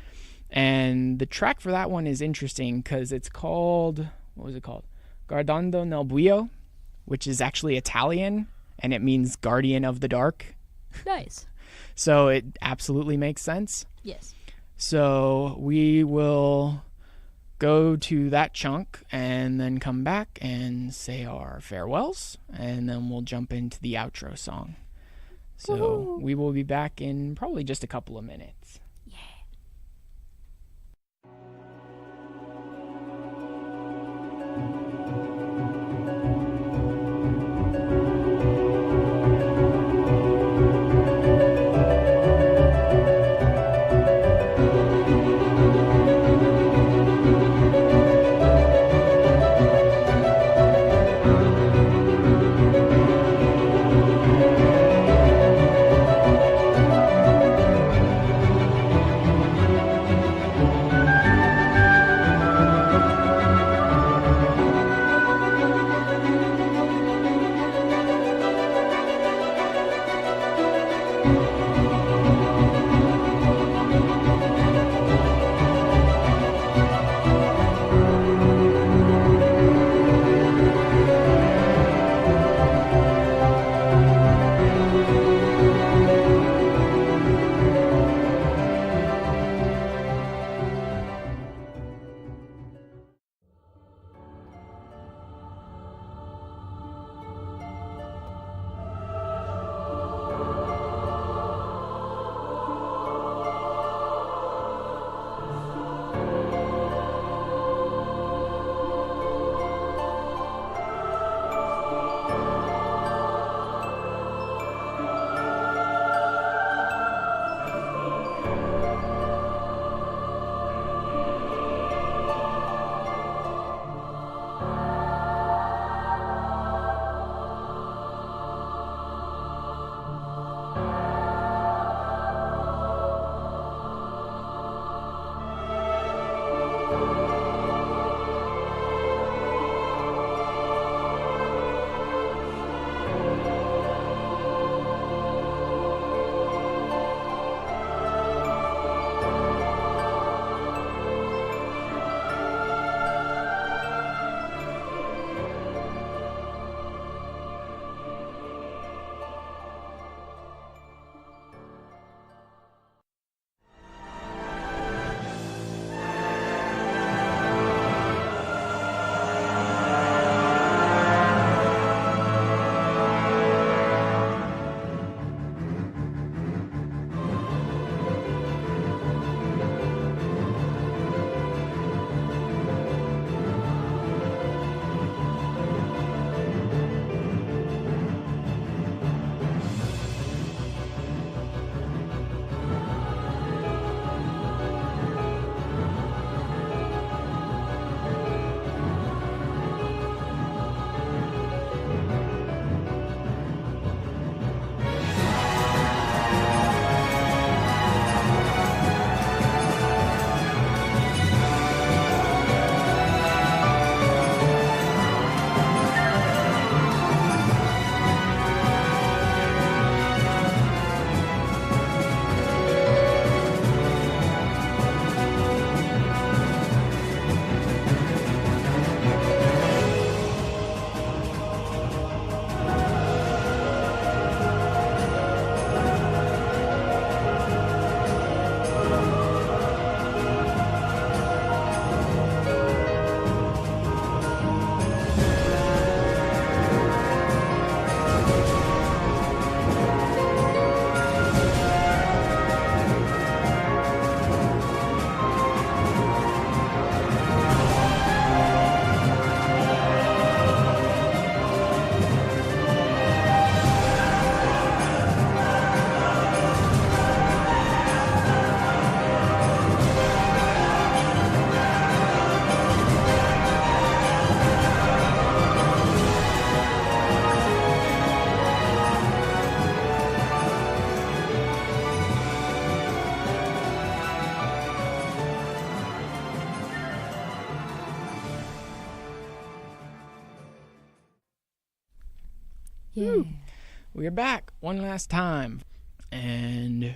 And the track for that one is interesting because it's called, what was it called? Guardando nel Buio, which is actually Italian, and it means guardian of the dark.
Nice.
So it absolutely makes sense.
Yes.
So we will go to that chunk and then come back and say our farewells, and then we'll jump into the outro song. So we will be back in probably just a couple of minutes.
Yeah.
We are back one last time. And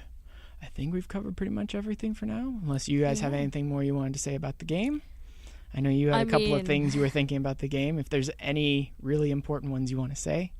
I think we've covered pretty much everything for now, unless you guys have anything more you wanted to say about the game. I know you had a couple of things you were thinking about the game. If there's any really important ones you want to say.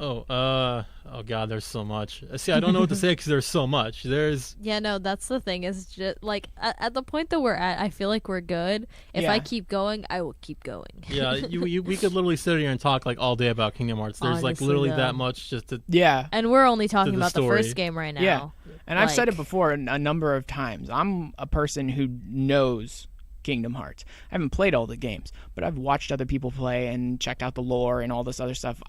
Oh God, there's so much. See, I don't know what to say because there's so much.
Yeah, no, that's the thing. Is just like at the point that we're at, I feel like we're good. If I keep going, I will keep going.
Yeah, we could literally sit here and talk like all day about Kingdom Hearts. There's like literally that much just to.
Yeah,
and we're only talking about
story.
the first game right now.
Yeah, and I've said it before a number of times. I'm a person who knows Kingdom Hearts. I haven't played all the games, but I've watched other people play and checked out the lore and all this other stuff.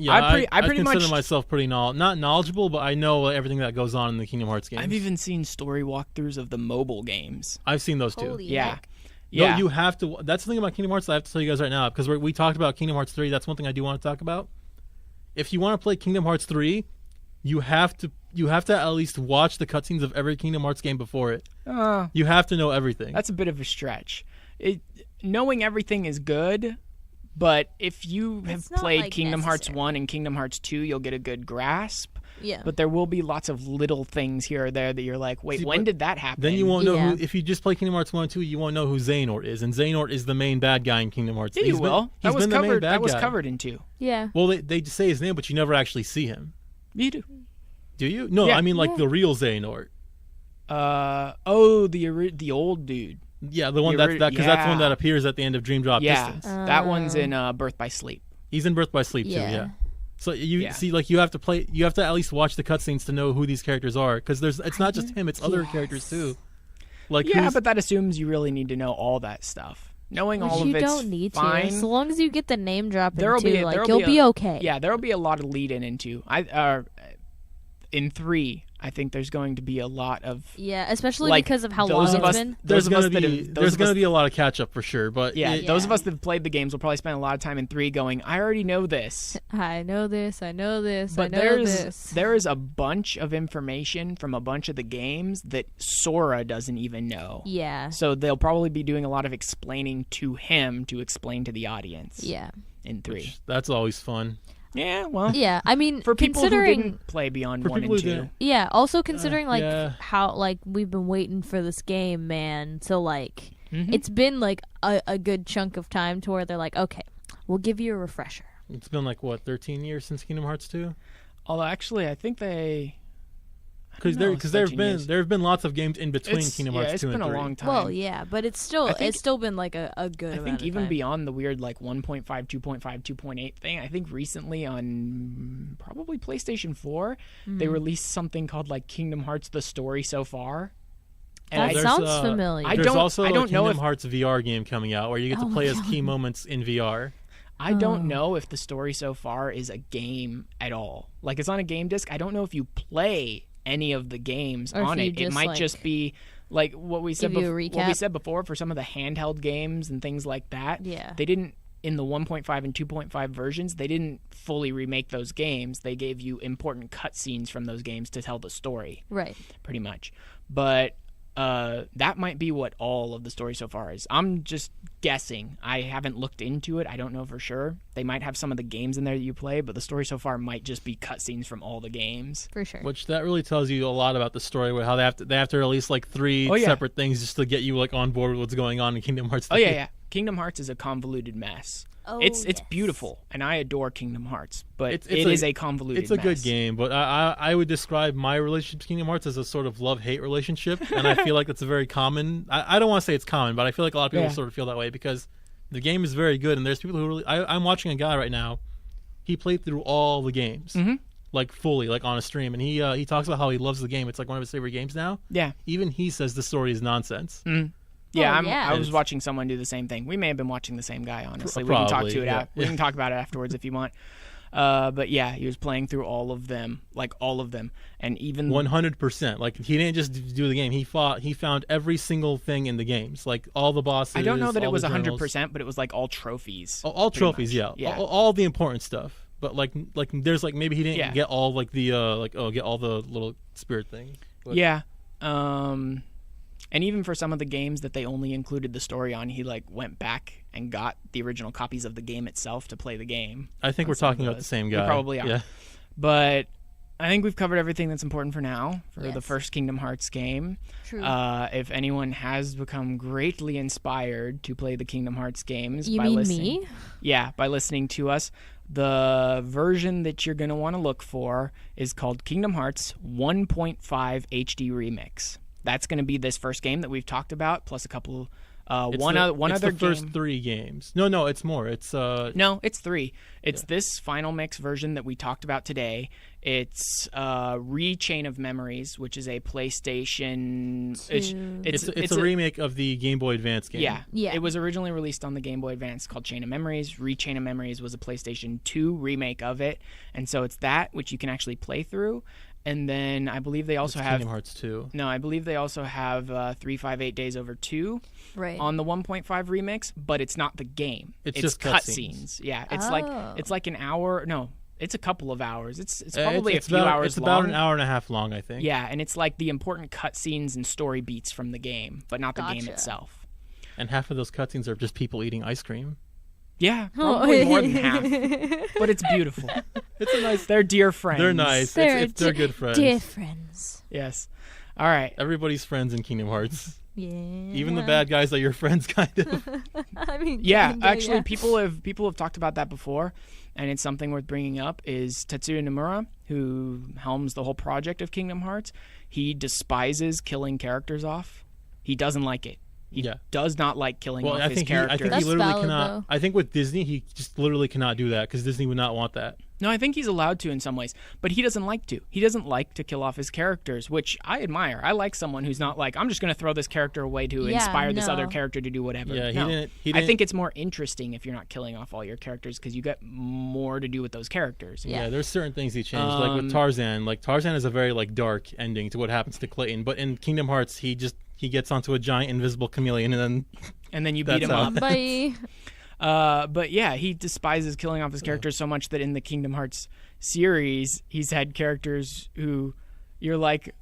Yeah, I pretty consider myself pretty not knowledgeable, but I know everything that goes on in the Kingdom Hearts games.
I've even seen story walkthroughs of the mobile games.
I've seen those too.
Yeah.
Heck.
Yeah.
No, you have to. That's the thing about Kingdom Hearts that I have to tell you guys right now, because we talked about Kingdom Hearts 3. That's one thing I do want to talk about. If you want to play Kingdom Hearts 3, you have to at least watch the cutscenes of every Kingdom Hearts game before it. You have to know everything.
That's a bit of a stretch. Knowing everything is good. But if you have played like Kingdom Hearts 1 and Kingdom Hearts 2, you'll get a good grasp.
Yeah.
But there will be lots of little things here or there that you're like, wait, when did that happen?
Then you won't know who, if you just play Kingdom Hearts 1 and 2, you won't know who Xehanort is. And Xehanort is the main bad guy in Kingdom Hearts.
Yeah, you will. That was covered in 2.
Yeah.
Well, they just say his name, but you never actually see him.
You do.
Do you? No, yeah. I mean like the real Xehanort.
The old dude.
Yeah, the one that's the one that appears at the end of Dream Drop Distance.
That one's in Birth by Sleep.
He's in Birth by Sleep too. Yeah. So see, like you have to at least watch the cutscenes to know who these characters are, because it's not just him; it's other characters too. Like
but that assumes you really need to know all that stuff. Knowing all of it's
you don't need
fine.
To. As long as you get the name drop
you'll
be okay.
Yeah, there will be a lot of lead into. In 3, I think there's going to be a lot of
especially because of how long it's been.
There's going to be a lot of catch up for sure, but
those of us that have played the games will probably spend a lot of time in 3 going, I already know this.
I know this. I know this.
But there is a bunch of information from a bunch of the games that Sora doesn't even know.
Yeah.
So they'll probably be doing a lot of explaining to him to explain to the audience.
Yeah.
In 3.
That's always fun.
Yeah, well.
Yeah, I mean,
for people who didn't play beyond 1 and 2.
Yeah, also considering how we've been waiting for this game, man. So it's been like a good chunk of time to where they're like, okay, we'll give you a refresher.
It's been 13 years since Kingdom Hearts 2.
Although actually, I think they.
Because there have been lots of games in between Kingdom Hearts 2 and 3.
It's been a long time.
Well, yeah, but it's still been like a good.
I think even beyond the weird 1.5, 2.5, 2.8 thing. I think recently on probably PlayStation 4, they released something called Kingdom Hearts: The Story So Far.
And that sounds familiar.
There's also a Kingdom Hearts VR game coming out where you get to play as key moments in VR.
I don't know if The Story So Far is a game at all. It's on a game disc. I don't know if you play any of the games on it. It might just be what we said before for some of the handheld games and things like that.
Yeah.
They didn't, in the 1.5 and 2.5 versions, they didn't fully remake those games. They gave you important cutscenes from those games to tell the story.
Right.
Pretty much. But that might be what all of The Story So Far is. I'm just guessing. I haven't looked into it. I don't know for sure. They might have some of the games in there that you play, but The Story So Far might just be cutscenes from all the games.
For sure.
Which that really tells you a lot about the story, how they have to release 3 separate things just to get you on board with what's going on in Kingdom Hearts 3.
Oh yeah. Kingdom Hearts is a convoluted mess. It's beautiful, and I adore Kingdom Hearts, but it is a convoluted
mess. It's a
mess.
good game, but I would describe my relationship to Kingdom Hearts as a sort of love-hate relationship, and I feel like that's a very common... I don't want to say it's common, but I feel like a lot of people sort of feel that way, because the game is very good, and there's people who really... I'm watching a guy right now, he played through all the games, fully, on a stream, and he talks about how he loves the game. It's one of his favorite games now.
Yeah.
Even he says the story is nonsense.
Mm-hmm. Yeah, I was watching someone do the same thing. We may have been watching the same guy, honestly. We can talk we can talk about it afterwards if you want. But yeah, he was playing through all of them, and even
100%. He didn't just do the game. He found every single thing in the games, all the bosses.
I don't know that it was 100%, but it was all trophies.
All trophies, yeah. All the important stuff. But there's maybe he didn't get all get all the little spirit things. But.
Yeah. And even for some of the games that they only included the story on, he like went back and got the original copies of the game itself to play the game.
I think we're talking about the same guy.
We probably are.
Yeah.
But I think we've covered everything that's important for now for the first Kingdom Hearts game.
True.
If anyone has become greatly inspired to play the Kingdom Hearts games
You
by
mean
listening,
me?
Yeah, by listening to us, the version that you're going to want to look for is called Kingdom Hearts 1.5 HD Remix. That's going to be this first game that we've talked about, plus a couple. One other
the first
game.
3 games. No, it's more. It's
No, it's 3. It's this final mix version that we talked about today. It's Re-Chain of Memories, which is a PlayStation.
It's a remake of the Game Boy Advance game.
Yeah. It was originally released on the Game Boy Advance called Chain of Memories. Re-Chain of Memories was a PlayStation 2 remake of it, and so it's that which you can actually play through. And then I believe they also have
Kingdom Hearts 2.
No, I believe they also have 358 Days Over 2 on the 1.5 remix, but it's not the game.
It's
just
cutscenes.
Yeah, it's like an hour. No, it's a couple of hours. It's probably a few hours long.
It's about an hour and a half long, I think.
Yeah, and it's like the important cutscenes and story beats from the game, but not the game itself.
And half of those cutscenes are just people eating ice cream.
Yeah, probably more than half. But it's beautiful.
It's a nice.
They're dear friends.
They're nice. They're good friends.
Dear friends.
Yes. All right.
Everybody's friends in Kingdom Hearts.
Yeah.
Even the bad guys are your friends, kind of.
I mean,
yeah,
kinda,
actually,
yeah.
people have talked about that before, and it's something worth bringing up. Is Tetsuya Nomura, who helms the whole project of Kingdom Hearts, he despises killing characters off. He doesn't like it. He does not like killing off his characters.
I think
That's
he literally
valid,
cannot.
though.
I think with Disney, he just literally cannot do that because Disney would not want that.
No, I think he's allowed to in some ways, but he doesn't like to. He doesn't like to kill off his characters, which I admire. I like someone who's not like, I'm just going to throw this character away to inspire this other character to do whatever.
Yeah, he didn't.
I think it's more interesting if you're not killing off all your characters because you get more to do with those characters.
Yeah, there's certain things he changed, like with Tarzan. Like Tarzan is a very dark ending to what happens to Clayton, but in Kingdom Hearts, he gets onto a giant invisible chameleon and then
you beat him up.
Bye.
But yeah, he despises killing off his characters so much that in the Kingdom Hearts series, he's had characters who you're like,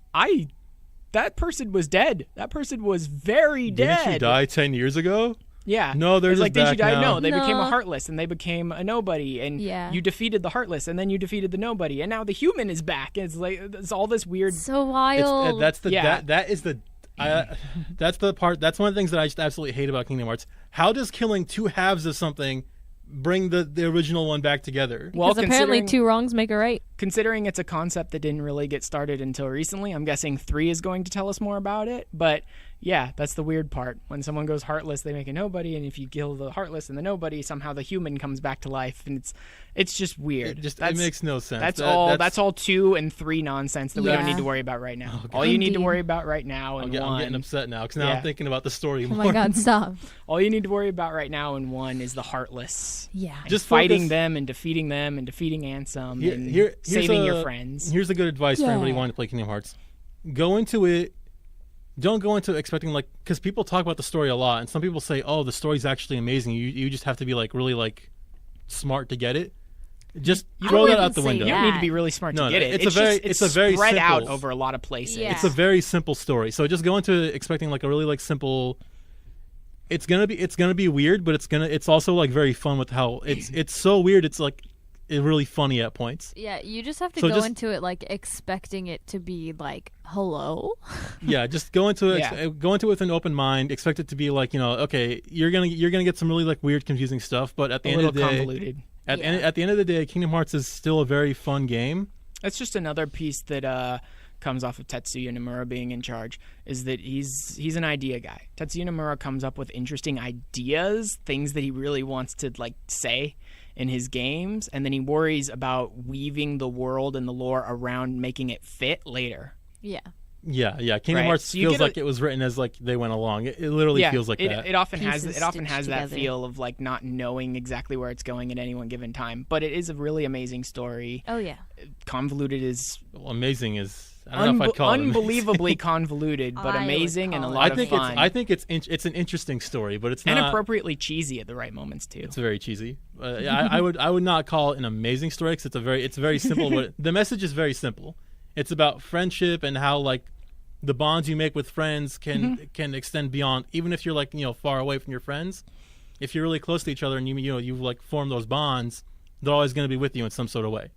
that person was dead. That person was very dead.
Didn't you die 10 years ago?
Yeah.
No, they're
it's
just
like, did you die?
back now.
No, they became a Heartless, and they became a Nobody, and you defeated the Heartless, and then you defeated the Nobody, and now the Human is back. It's like it's all this weird.
So wild.
That's the part. That's one of the things that I just absolutely hate about Kingdom Hearts. How does killing 2 halves of something bring the original one back together?
Because apparently 2 wrongs make a right.
Considering it's a concept that didn't really get started until recently, I'm guessing 3 is going to tell us more about it. But yeah, that's the weird part. When someone goes Heartless, they make a Nobody, and if you kill the Heartless and the Nobody, somehow the Human comes back to life, and it's just weird.
It makes no sense.
That's all 2 and 3 nonsense that we don't need to worry about right now. All you need to worry about right now in 1.
I'm getting upset now because now I'm thinking about the story more.
Oh my God, stop.
All you need to worry about right now in 1 is the Heartless.
Yeah.
Just fighting them and defeating Ansem and saving your friends.
Here's the good advice for anybody wanting to play Kingdom Hearts. Go into it. Don't go into expecting because people talk about the story a lot, and some people say, "Oh, the story's actually amazing." You just have to be really smart to get it. Just throw that out the window.
You don't need to be really smart to get it.
It's a very
spread
simple,
out over a lot of places.
Yeah.
It's a very simple story. So just go into it expecting a really simple. It's gonna be weird, but it's also very fun with how it's so weird. It's really funny at points.
Yeah, you just have to go into it expecting it to be hello.
Yeah, just go into it. Go into it with an open mind. Expect it to be okay, you're gonna get some really weird, confusing stuff. But at the end of the day,
convoluted.
At the end of the day, Kingdom Hearts is still a very fun game.
That's just another piece that comes off of Tetsuya Nomura being in charge, is that he's an idea guy. Tetsuya Nomura comes up with interesting ideas, things that he really wants to say in his games, and then he worries about weaving the world and the lore around making it fit later.
Yeah.
Yeah. Kingdom Hearts feels like it was written as they went along. It literally feels like that.
It often has that feel of not knowing exactly where it's going at any one given time. But it is a really amazing story.
Oh yeah.
Convoluted is
amazing is. I don't know if I'd call it
unbelievably convoluted, but amazing and a lot of fun.
I think it's an interesting story, but it's not
appropriately cheesy at the right moments too.
It's very cheesy. I would not call it an amazing story because it's very simple. But the message is very simple. It's about friendship and how the bonds you make with friends can extend beyond, even if you're like, far away from your friends. If you're really close to each other and you've like formed those bonds, they're always going to be with you in some sort of way.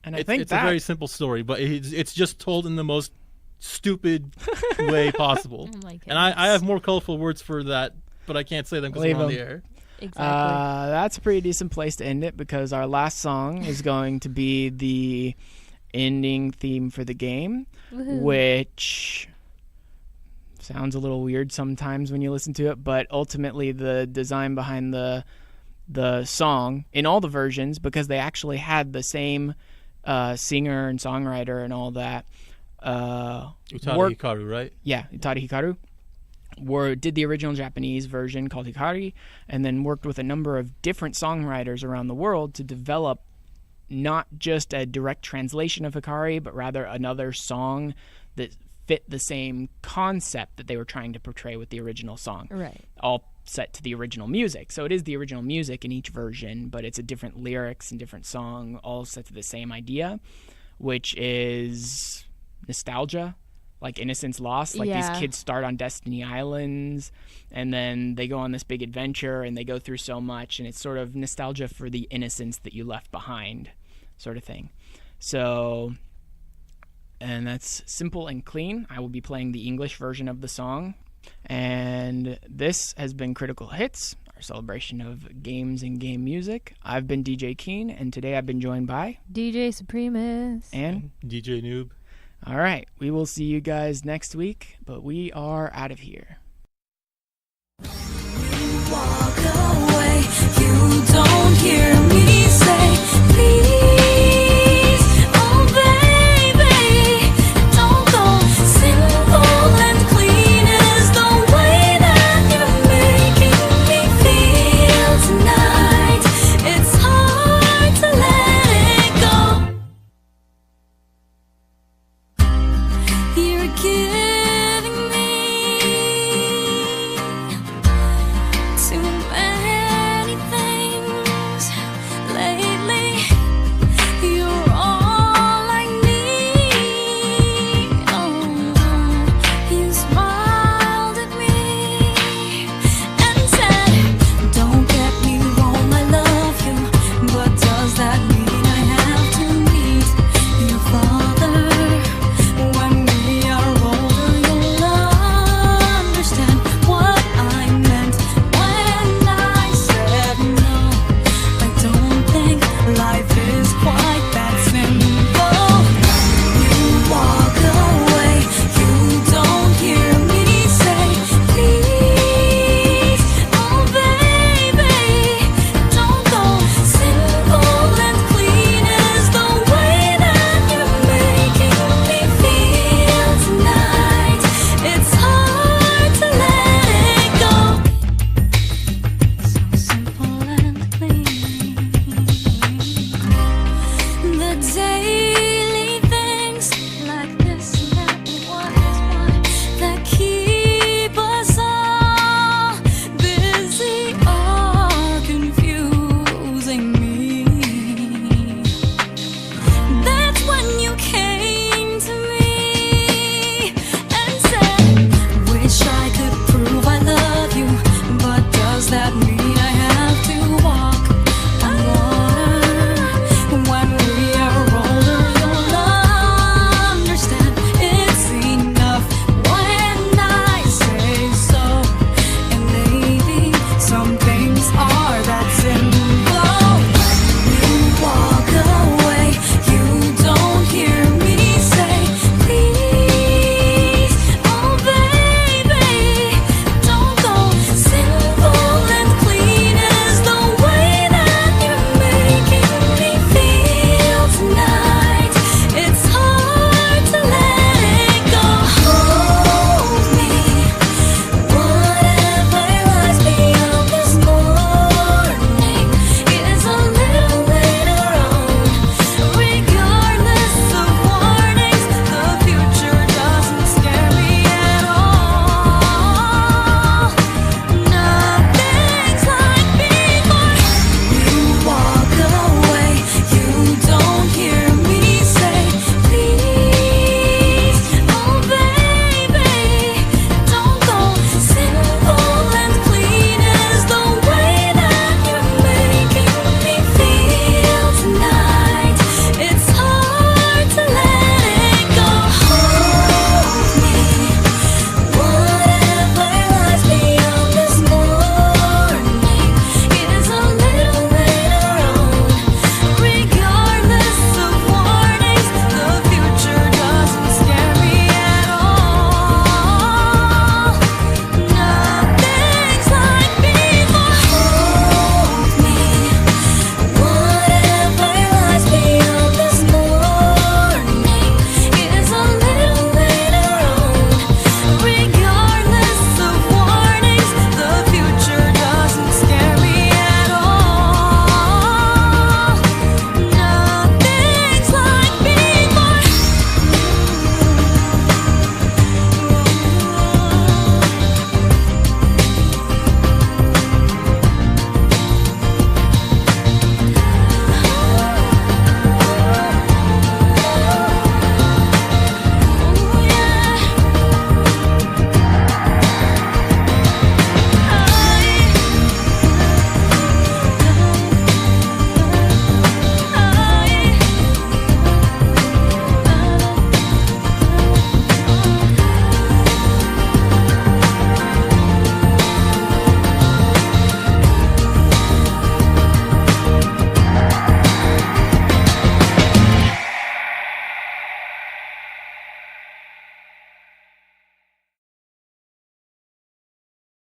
And I think
it's a very simple story, but it's just told in the most stupid way possible. Oh my and I have more colorful words for that, but I can't say them because we're on the air.
Exactly.
That's a pretty decent place to end it, because our last song is going to be the ending theme for the game, which sounds a little weird sometimes when you listen to it, but ultimately the design behind the song in all the versions, because they actually had the same singer and songwriter and all that.
Utada Hikaru, right?
Yeah, Utada Hikaru. Did the original Japanese version called Hikari, and then worked with a number of different songwriters around the world to develop not just a direct translation of Hikari, but rather another song that fit the same concept that they were trying to portray with the original song.
Right.
All set to the original music. So it is the original music in each version, but it's a different lyrics and different song, all set to the same idea, which is nostalgia. Like Innocence Lost, like these kids start on Destiny Islands and then they go on this big adventure and they go through so much, and it's sort of nostalgia for the innocence that you left behind, sort of thing. So, and that's simple and clean. I will be playing the English version of the song, and this has been Critical Hits, our celebration of games and game music. I've been DJ Keen, and today I've been joined by
DJ Supremus
and
DJ Noob.
All right, we will see you guys next week, but we are out of here.
You walk away, you don't hear me say, please.